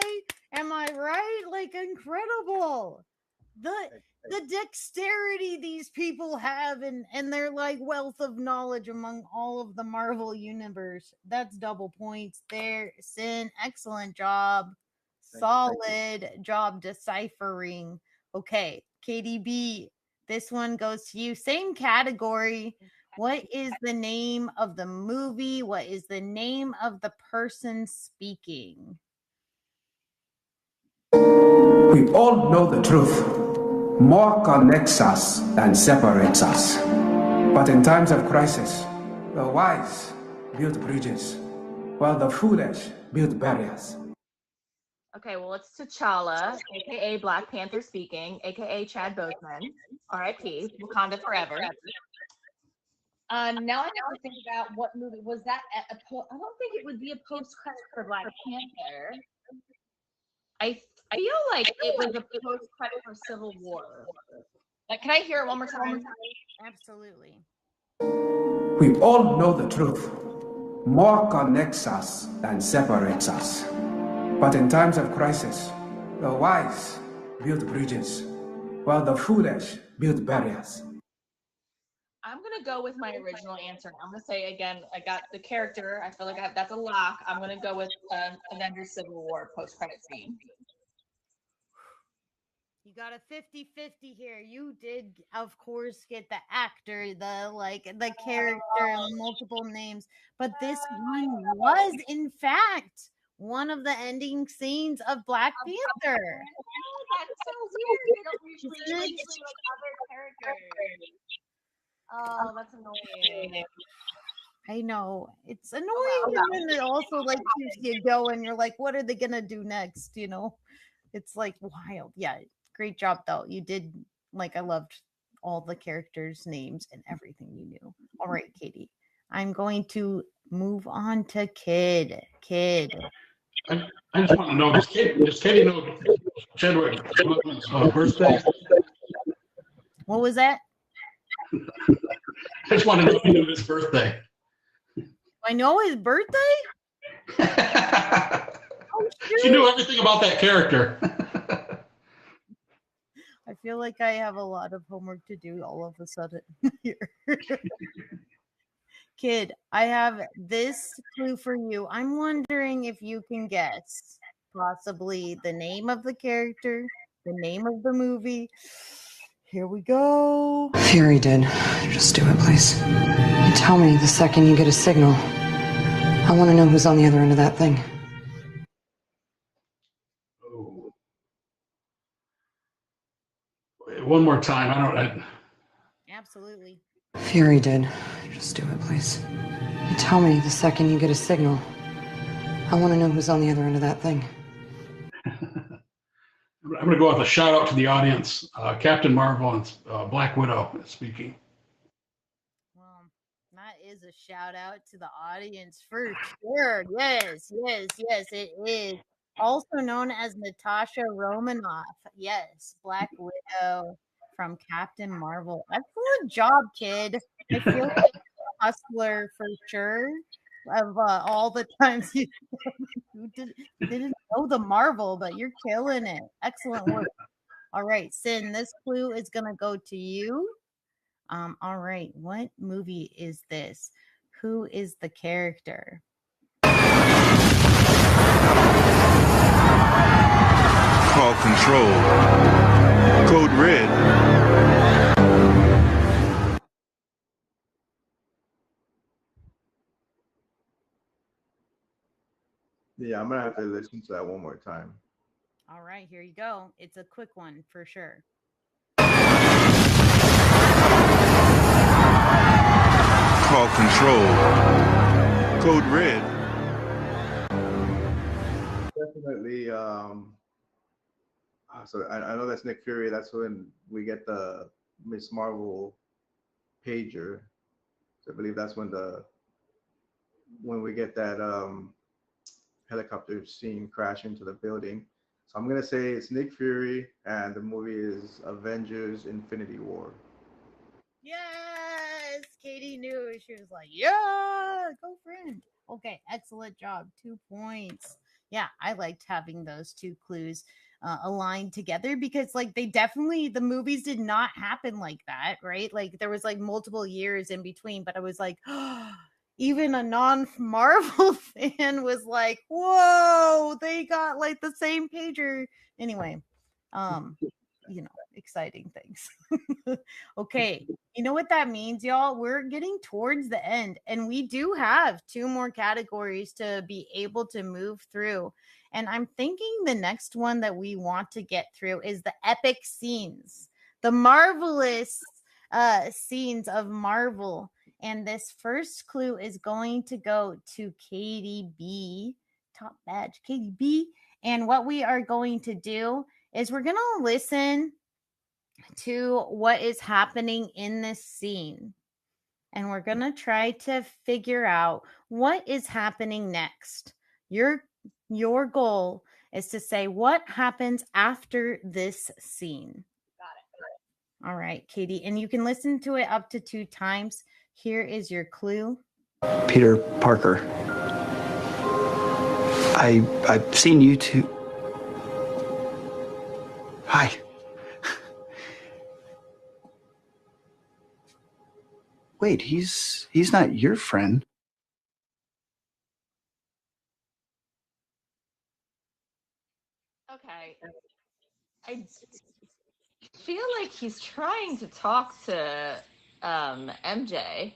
Am I right? Like, incredible. The dexterity these people have and their like wealth of knowledge among all of the Marvel universe. That's double points there. Sin, excellent job. Solid job deciphering. Okay, KDB, this one goes to you. Same category. What is the name of the movie? What is the name of the person speaking? We all know the truth. More connects us than separates us. But in times of crisis, the wise build bridges, while the foolish build barriers. Okay, well, it's T'Challa, aka Black Panther speaking, aka Chad Boseman, R.I.P. Wakanda forever. Now I have to think about what movie was that. I don't think it would be a post-credit for Black Panther. I feel like it was a post-credit for Civil War. Like, can I hear it one more time? Absolutely. We all know the truth. More connects us than separates us. But in times of crisis, the wise build bridges, while the foolish build barriers. I'm going to go with my original answer. I'm going to say again, I got the character. I feel like that's a lock. I'm going to go with Avengers Civil War post-credit scene. You got a 50-50 here. You did, of course, get the actor, the character, and multiple names. But this one was, in fact, one of the ending scenes of Black Panther. Oh, that's so weird. They don't usually like other characters. Oh, that's annoying. I know. It's annoying, and then it also like keeps you going. You're like, what are they gonna do next? You know? It's like wild. Yeah. Great job though. You did, I loved all the characters' names and everything you knew. All right, Katie. I'm going to move on to Kid. I just want to know, does Katie know Chadwick Boseman's birthday? What was that? I just want to know if you knew his birthday. I know his birthday? Oh, she knew everything about that character. I feel like I have a lot of homework to do all of a sudden here. Kid, I have this clue for you. I'm wondering if you can guess possibly the name of the character, the name of the movie. Here we go. Fury did. Just do it, please. Tell me the second you get a signal. I want to know who's on the other end of that thing. Oh. One more time. Absolutely. Fury did. Just do it, please. Tell me the second you get a signal. I want to know who's on the other end of that thing. I'm going to go with a shout out to the audience. Captain Marvel and Black Widow speaking. Well, that is a shout out to the audience for sure. Yes, it is. Also known as Natasha Romanoff. Yes, Black Widow from Captain Marvel. Excellent job, kid. I feel like a hustler for sure. Of all the times you didn't know the Marvel, but you're killing it. Excellent work. All right, Sin, this clue is going to go to you. All right, what movie is this? Who is the character? Call Control. Code Red. Yeah, I'm gonna have to listen to that one more time. All right, here you go. It's a quick one for sure. Call Control. Code Red. Definitely. So I know that's Nick Fury. That's when we get the Miss Marvel pager. So I believe that's when we get that helicopter scene crash into the building. So I'm gonna say it's Nick Fury, and the movie is Avengers: Infinity War. Yes, Katie knew. She was like, "Yeah, go friend." Okay, excellent job. 2 points. Yeah, I liked having those two clues aligned together because, the movies did not happen like that, right? Like there was multiple years in between, but I was like, even a non-Marvel fan was like, whoa, they got the same pager. Anyway, exciting things. Okay, you know what that means, y'all? We're getting towards the end, and we do have 2 more categories to be able to move through. And I'm thinking the next one that we want to get through is the epic scenes, the marvelous scenes of Marvel. And this first clue is going to go to Katie B. Top badge, Katie B. And what we are going to do is we're going to listen to what is happening in this scene. And we're going to try to figure out what is happening next. Your goal is to say what happens after this scene. Got it. All right, Katie. And you can listen to it up to 2 times. Here is your clue. Peter Parker. I've seen you two. Hi. Wait, he's not your friend. Okay. feel like he's trying to talk to MJ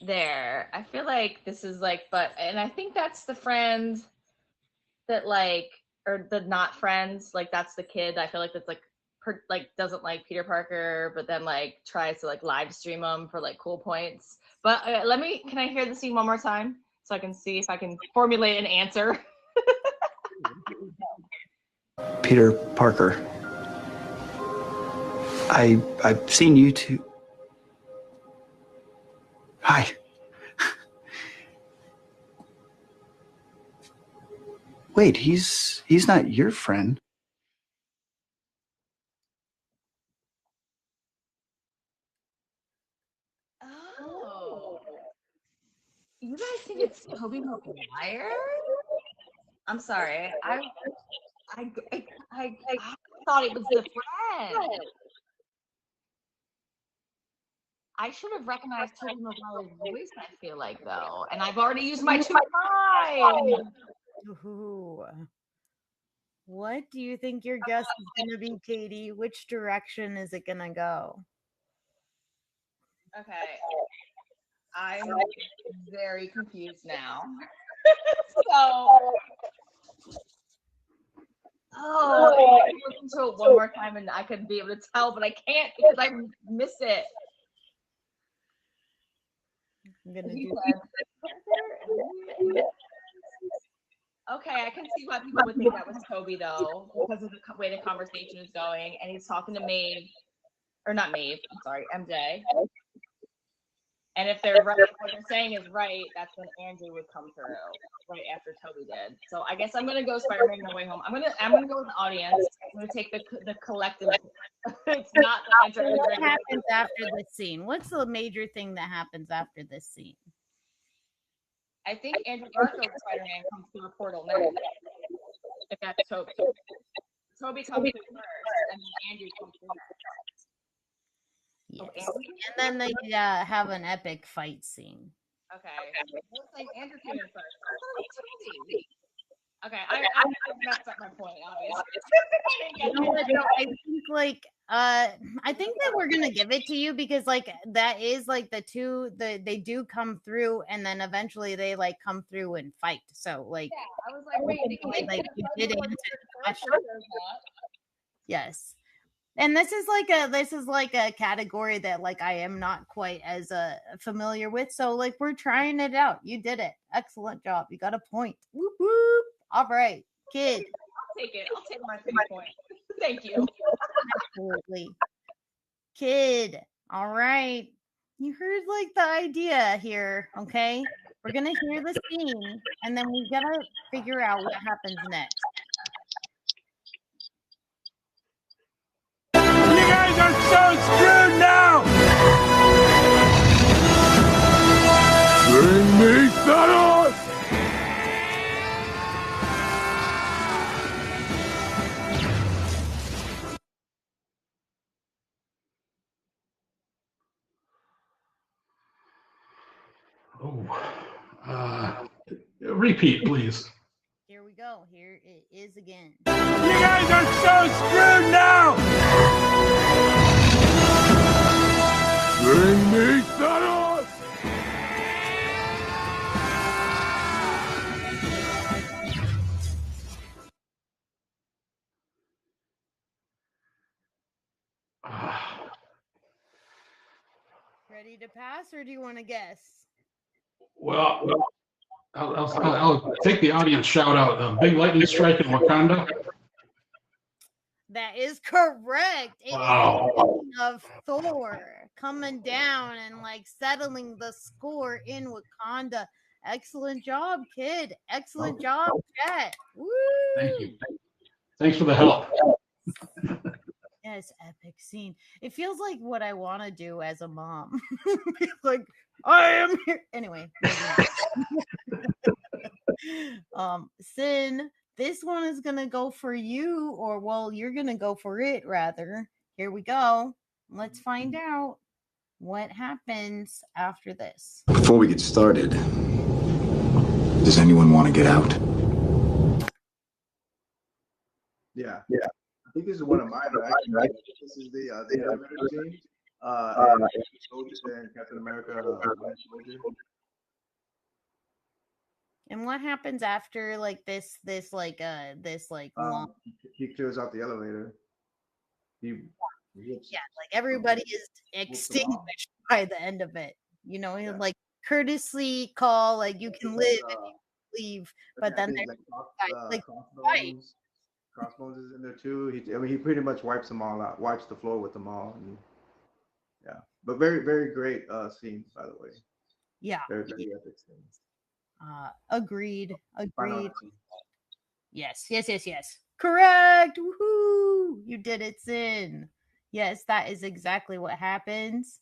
there. I feel like this is like, and I think that's the friend that like, or the not friends, like that's the kid. I feel like that's like doesn't like Peter Parker, but then like tries to like live stream him for like cool points. But can I hear the scene one more time so I can see if I can formulate an answer? Peter Parker. I've seen you two. Hi. Wait, he's not your friend. Oh. You guys think it's Tobey Maguire? I'm sorry. I thought it was the friend. I should have recognized Tobey Maguire's voice, I feel like, though. And I've already used my 2 times. Ooh. What do you think your guess is going to be, Katie? Which direction is it going to go? Okay. I'm very confused now. I can listen to it one more time and I could be able to tell, but I can't because I miss it. I'm gonna do Okay, I can see why people would think that was Toby though, because of the way the conversation is going, and he's talking to Maeve, or not Maeve. I'm sorry, MJ. And if they're right, what they're saying is right, that's when Andrew would come through right after Toby did. So I guess I'm gonna go Spider-Man No Way Home. I'm gonna go with the audience. I'm gonna take the collective. It's not the answer. What happens after this scene? What's the major thing that happens after this scene? I think Andrew Garfield's Spider-Man comes through a portal next. If that's Toby. Toby comes through first, and then Andrew comes through next. Yes. And then they have an epic fight scene. Okay. Looks like Andrew came in first. Okay, I messed up my point, obviously. You know what, though? I think that we're gonna give it to you because like that is like the two they do come through and then eventually they like come through and fight. So like I was like, wait, you did answer the question. Yes. And this is like a category that like I am not quite as familiar with. So like we're trying it out. You did it. Excellent job. You got a point. Whoop whoop. All right, kid. I'll take it. I'll take my 3 point. Thank you. Absolutely. Kid. All right. You heard like the idea here. Okay. We're gonna hear the scene and then we gotta figure out what happens next. You guys are so screwed now! Bring me Thanos! Repeat, please. Here we go. Here it is again. You guys are so screwed now! Bring me Thanos! Ready to pass or do you want to guess? Well, I'll take the audience shout out. Big lightning strike in Wakanda. That is correct. It Wow. is the scene of Thor coming down and like settling the score in Wakanda. Excellent job, kid. Excellent job, chat. Woo! Thank you. Thanks for the help. Yes, epic scene. It feels like what I want to do as a mom. Like, I am here. Anyway. Sin, this one is gonna go for you, or well, you're gonna go for it rather. Here we go. Let's find out what happens after this. Before we get started, does anyone want to get out? Yeah. think this is one of mine. Right? This is the elevator scene. And Captain America. And what happens after like this long? He clears out the elevator. Yeah, like everybody is extinguished by the end of it. You know, he'll like courteously call, like you can live if you leave, but then there's Crossbones is in there too. He pretty much wipes them all out, wipes the floor with them all. And, yeah, but very, very great scene, by the way. Yeah. Very, very epic scene. Agreed. Yes. Correct. Woohoo! You did it, Sin. Yes, that is exactly what happens.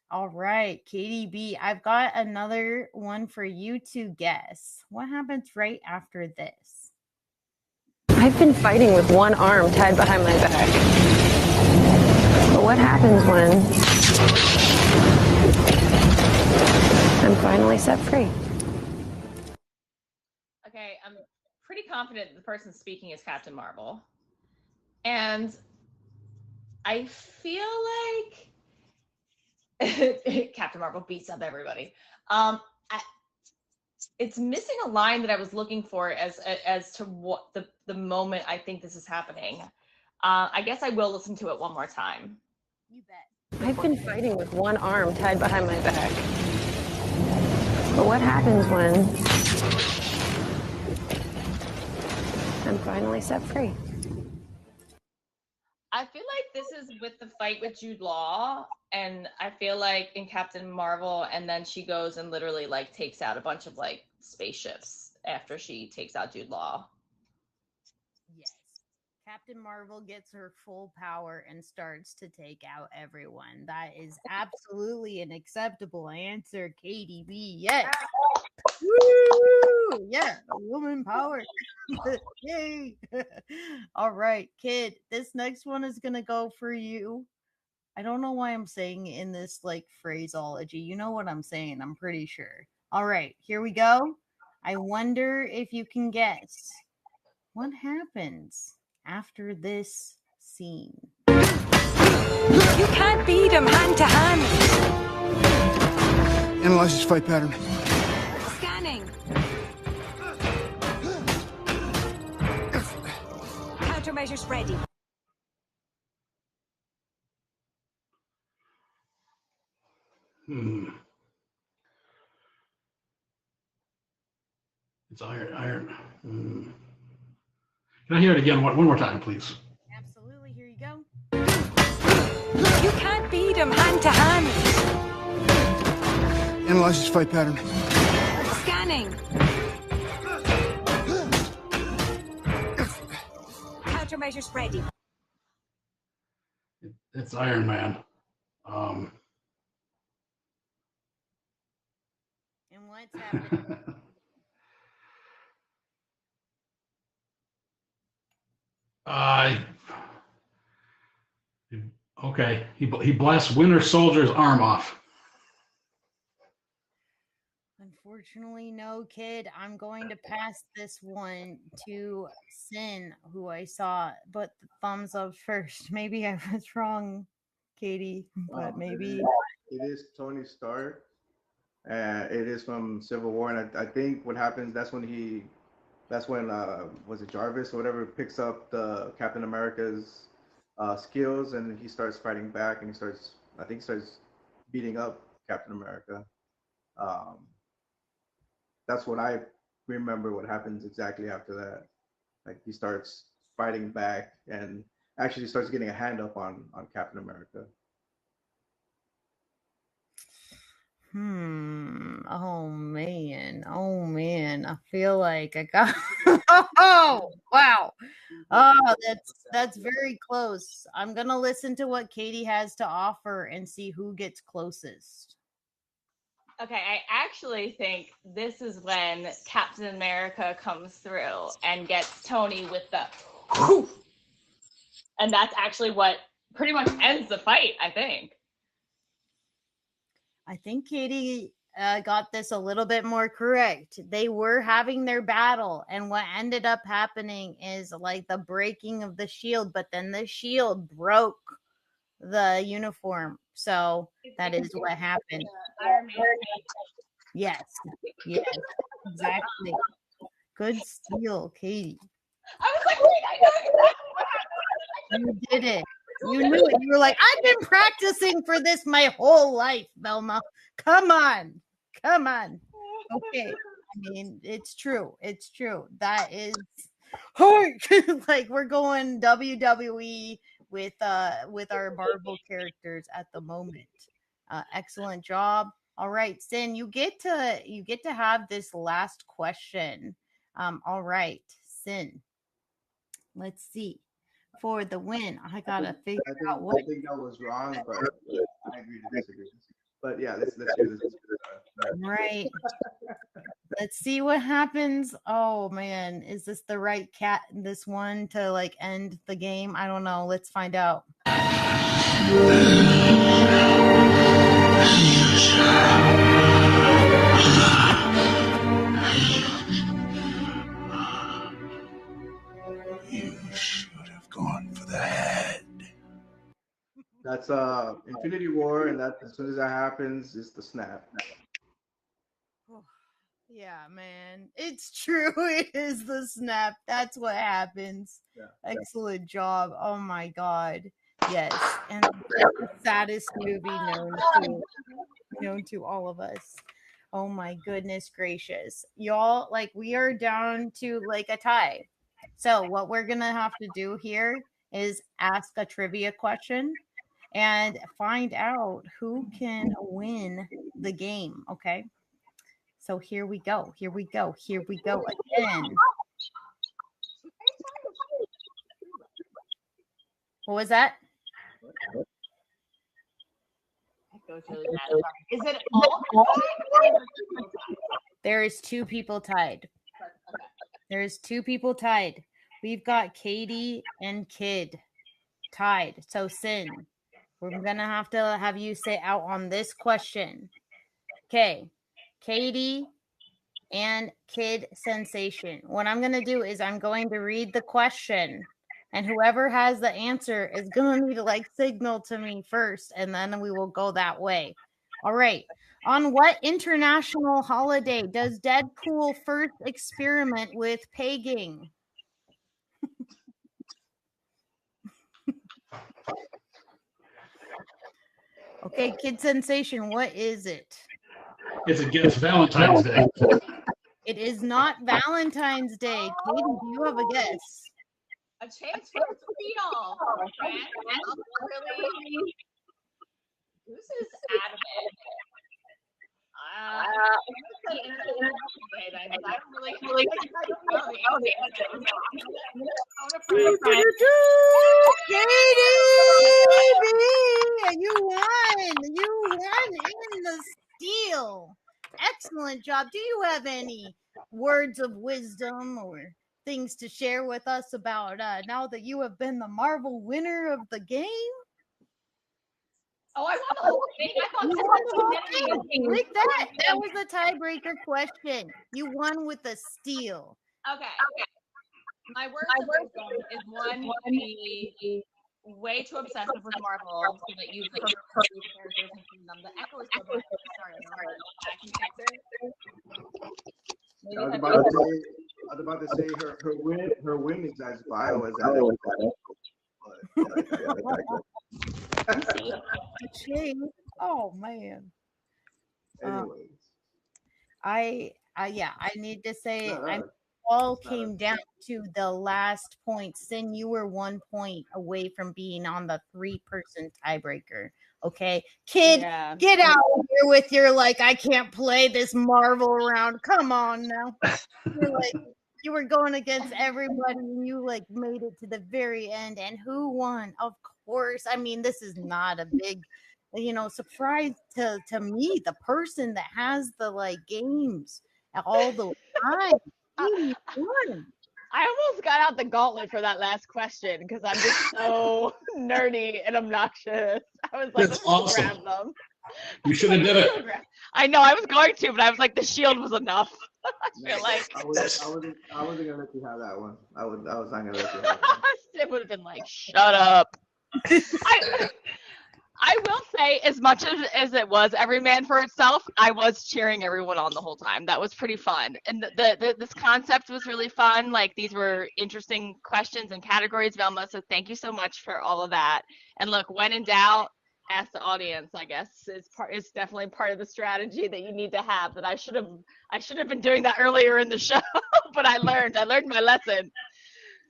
All right, KDB, I've got another one for you to guess. What happens right after this? I've been fighting with one arm tied behind my back. But what happens when I'm finally set free? Okay, I'm pretty confident the person speaking is Captain Marvel. And I feel like Captain Marvel beats up everybody. It's missing a line that I was looking for as to what the moment I think this is happening. I guess I will listen to it one more time. You bet. I've been fighting with one arm tied behind my back. But what happens when I'm finally set free? I feel like this is with the fight with Jude Law, and I feel like in Captain Marvel, and then she goes and literally like takes out a bunch of like spaceships after she takes out Jude Law. Yes. Captain Marvel gets her full power and starts to take out everyone. That is absolutely an acceptable answer, KDB. Yes. Woo! Yeah, woman power. Yay. All right, kid. This next one is going to go for you. I don't know why I'm saying in this like phraseology. You know what I'm saying, I'm pretty sure. All right, here we go. I wonder if you can guess what happens after this scene. You can't beat him hand to hand. Analyze his fight pattern. Scanning. Countermeasures ready. It's iron. Can I hear it again one more time, please? Absolutely. Here you go. You can't beat him hand to hand. Analyze his fight pattern. Scanning. Countermeasures ready. It's Iron Man. And what's happening? Okay. He blasts Winter Soldier's arm off. Unfortunately, no, kid. I'm going to pass this one to Sin, who I saw, but the thumbs up first. Maybe I was wrong, Katie, but maybe. It is Tony Stark. It is from Civil War, and I think what happens, that's when was it Jarvis or whatever, picks up the Captain America's skills, and he starts fighting back, and he starts beating up Captain America. That's what I remember what happens exactly after that. Like he starts fighting back and actually starts getting a hand up on Captain America. Oh man. I feel like I got oh wow. Oh, that's very close. I'm gonna listen to what Katie has to offer and see who gets closest. Okay, I actually think this is when Captain America comes through and gets Tony with the whoof. And that's actually what pretty much ends the fight, I think. I think Katie got this a little bit more correct. They were having their battle, and what ended up happening is like the breaking of the shield, but then the shield broke the uniform. So that is what happened. Yes, yes, exactly. Good steal, Katie. I was like, wait, I know exactly what happened. You did it. You knew it. You were like, I've been practicing for this my whole life, Velma. Come on. Come on. Okay. I mean, it's true. It's true. That is hard. Like we're going WWE with our Marvel characters at the moment. Excellent job. All right, Sin, you get to have this last question. All right, Sin. Let's see. For the win, I gotta figure out what. I think that was wrong, but I agree to disagree. But yeah, let's do this. Right. Let's see what happens. Oh man, is this the right cat? This one to like end the game? I don't know. Let's find out. Gone for the head. That's Infinity War, and that as soon as that happens, it's the snap. Yeah, man. It's true. It is the snap. That's what happens. Yeah. Excellent job. Oh my god. Yes. And the saddest movie known to all of us. Oh my goodness gracious. Y'all, like we are down to like a tie. So what we're going to have to do here is ask a trivia question and find out who can win the game, okay? So here we go. Here we go. Here we go again. What was that? Is it all tied? There is 2 people tied. There's 2 people tied. We've got Katie and Kid tied. So Sin, we're gonna have to have you sit out on this question. Okay, Katie and Kid Sensation. What I'm gonna do is I'm going to read the question, and whoever has the answer is gonna need to like signal to me first, and then we will go that way. All right. On what international holiday does Deadpool first experiment with pegging? Okay, Kid Sensation, what is it? It's against Valentine's Day. It is not Valentine's Day. Katie, do you have a guess? A chance for a steal. Really? This is adamant. I don't really know the answer. Katie, you won. You won in the steal. Excellent job. Do you have any words of wisdom or things to share with us about now that you have been the Marvel winner of the game? Oh, I won the whole thing. I thought this was like that. That was a tiebreaker question. You won with a steal. Okay. My words of wisdom is one, be way too obsessive with Marvel so that you like characters and see them. The echo is so bad. Sorry. I can fix it. I was about to say her win is as vile as that. Oh man. Anyways. I need to say all came down to the last point. Sin, you were 1 point away from being on the 3-person tiebreaker. Okay, Kid, get out of here with your like I can't play this Marvel round. Come on now. You're like you were going against everybody and you like made it to the very end. And who won? Of course. I mean, this is not a big, surprise to me. The person that has the like games all the time. I almost got out the gauntlet for that last question because I'm just so nerdy and obnoxious. I was like, let's awesome. grab them. You should have did it. I know I was going to, but I was like, the shield was enough. I feel like I wasn't gonna let you have that one. I was not gonna let you have that. it would have been like, shut up. I will say, as much as it was every man for itself, I was cheering everyone on the whole time. That was pretty fun, and this concept was really fun. Like, these were interesting questions and categories, Velma. So thank you so much for all of that. And look, when in doubt, ask the audience. I guess is definitely part of the strategy that you need to have. That I should have been doing that earlier in the show, but I learned my lesson.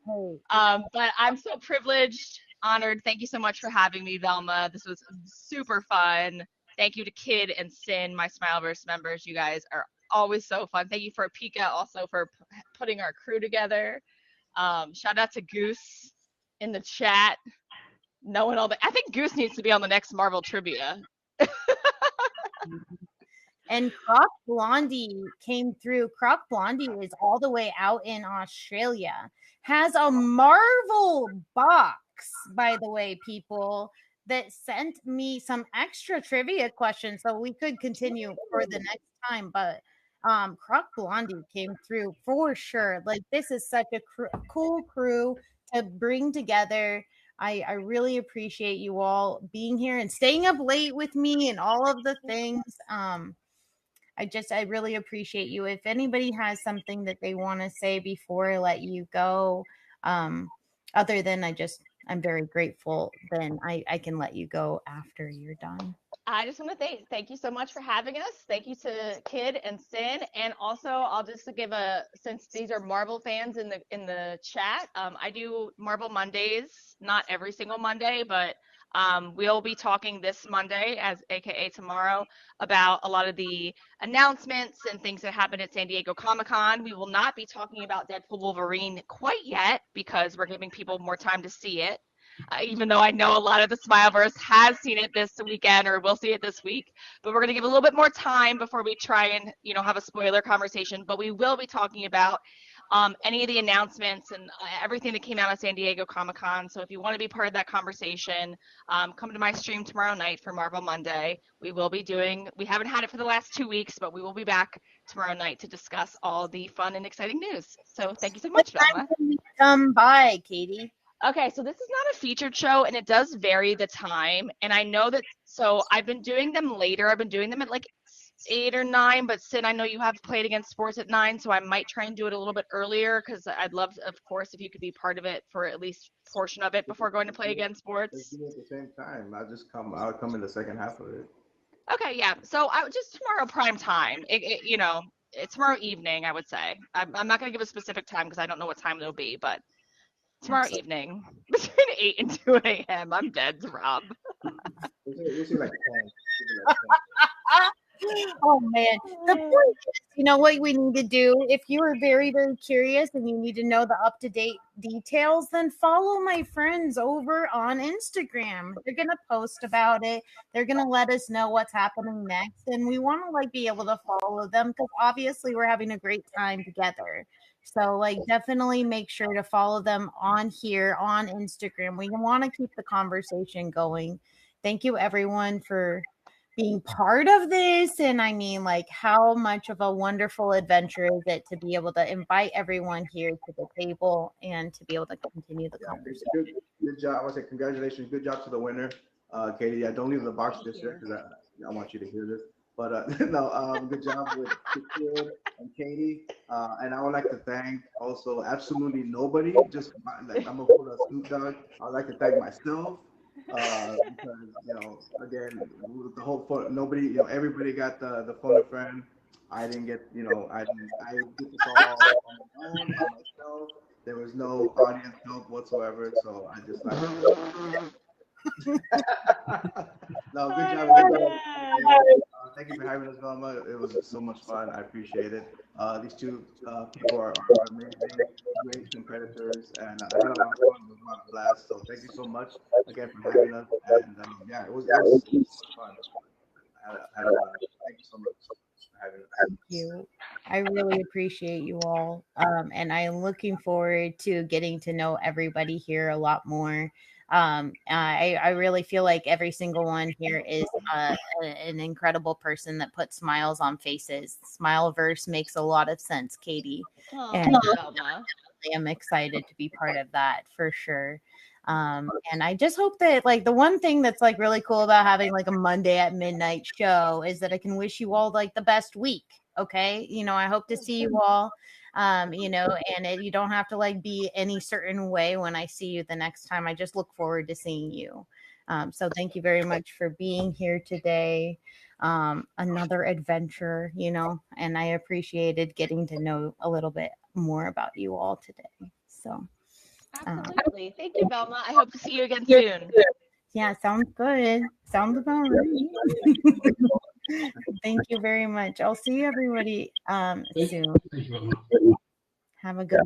But I'm so privileged. Honored. Thank you so much for having me, Velma. This was super fun. Thank you to Kid and Sin, my Smileverse members. You guys are always so fun. Thank you for Pika also for putting our crew together. Shout out to Goose in the chat. Knowing all that. I think Goose needs to be on the next Marvel trivia. And Croc Blondie came through. Croc Blondie is all the way out in Australia. Has a Marvel box, by the way, people, that sent me some extra trivia questions so we could continue for the next time. But Croc Blondie came through for sure. Like, this is such a cool crew to bring together. I really appreciate you all being here and staying up late with me and all of the things. I really appreciate you. If anybody has something that they want to say before I let you go, other than I'm very grateful, then I can let you go after you're done. I just want to thank you so much for having us. Thank you to Kid and Sin, and also I'll just give since these are Marvel fans in the chat, I do Marvel Mondays, not every single Monday, but we'll be talking this Monday, aka tomorrow, about a lot of the announcements and things that happened at San Diego Comic-Con. We will not be talking about Deadpool Wolverine quite yet because we're giving people more time to see it. Even though I know a lot of the Smileverse has seen it this weekend or will see it this week, but we're going to give a little bit more time before we try and have a spoiler conversation. But we will be talking about any of the announcements and everything that came out of San Diego Comic-Con. So if you want to be part of that conversation, come to my stream tomorrow night for Marvel Monday. We haven't had it for the last 2 weeks, but we will be back tomorrow night to discuss all the fun and exciting news. So thank you so much, Velma. Come by, Katie. Okay, so this is not a featured show, and it does vary the time. And I know that, so I've been doing them later. I've been doing them at like 8 or 9, but Sid, I know you have played against sports at 9, so I might try and do it a little bit earlier because I'd love, of course, if you could be part of it for at least a portion of it before going to play against sports. Let's do it at the same time. I'll come in the second half of it. Okay, yeah. So just tomorrow prime time. It's tomorrow evening, I would say. I'm not going to give a specific time because I don't know what time it'll be, but tomorrow evening between 8 and 2 a.m. I'm dead to Rob. We'll see like 10. Oh man, the point is, you know what we need to do? If you are very, very curious and you need to know the up-to-date details, then follow my friends over on Instagram. They're gonna post about it. They're gonna let us know what's happening next, and we want to be able to follow them because obviously we're having a great time together. So definitely make sure to follow them on here on Instagram. We want to keep the conversation going. Thank you everyone for being part of this. And I mean, how much of a wonderful adventure is it to be able to invite everyone here to the table and to be able to continue the conversation. Good job. I want to say congratulations. Good job to the winner, Katie. I don't leave the box just yet because I want you to hear this. But good job with Kid and Katie. And I would like to thank also absolutely nobody. Just I'm gonna put a Snoop Dogg. I'd like to thank myself. Because again, the whole phone, nobody, everybody got the phone a friend. I didn't get, I did this all on my own, by myself. There was no audience help whatsoever, so I just no, good job. Thank you for having us, Velma. It was so much fun. I appreciate it. These two people are amazing, great competitors, and I had a lot of fun. It was a lot of blast. So thank you so much again for having us. And it was fun. Thank you so much for having us. Thank you. I really appreciate you all, and I am looking forward to getting to know everybody here a lot more. I really feel like every single one here is an incredible person that puts smiles on faces. Smileverse makes a lot of sense, Katie. And I'm excited to be part of that for sure. And I just hope that, like, the one thing that's like really cool about having like a Monday at midnight show is that I can wish you all like the best week. Okay. You know, I hope to see you all, you know, and you don't have to like be any certain way when I see you the next time. I just look forward to seeing you. So thank you very much for being here today. Another adventure, you know, and I appreciated getting to know a little bit more about you all today. So Absolutely. Thank you, Velma. I hope to see you again soon. yeah, sounds good. Sounds about right. Thank you very much. I'll see everybody soon. Thank you. Have a good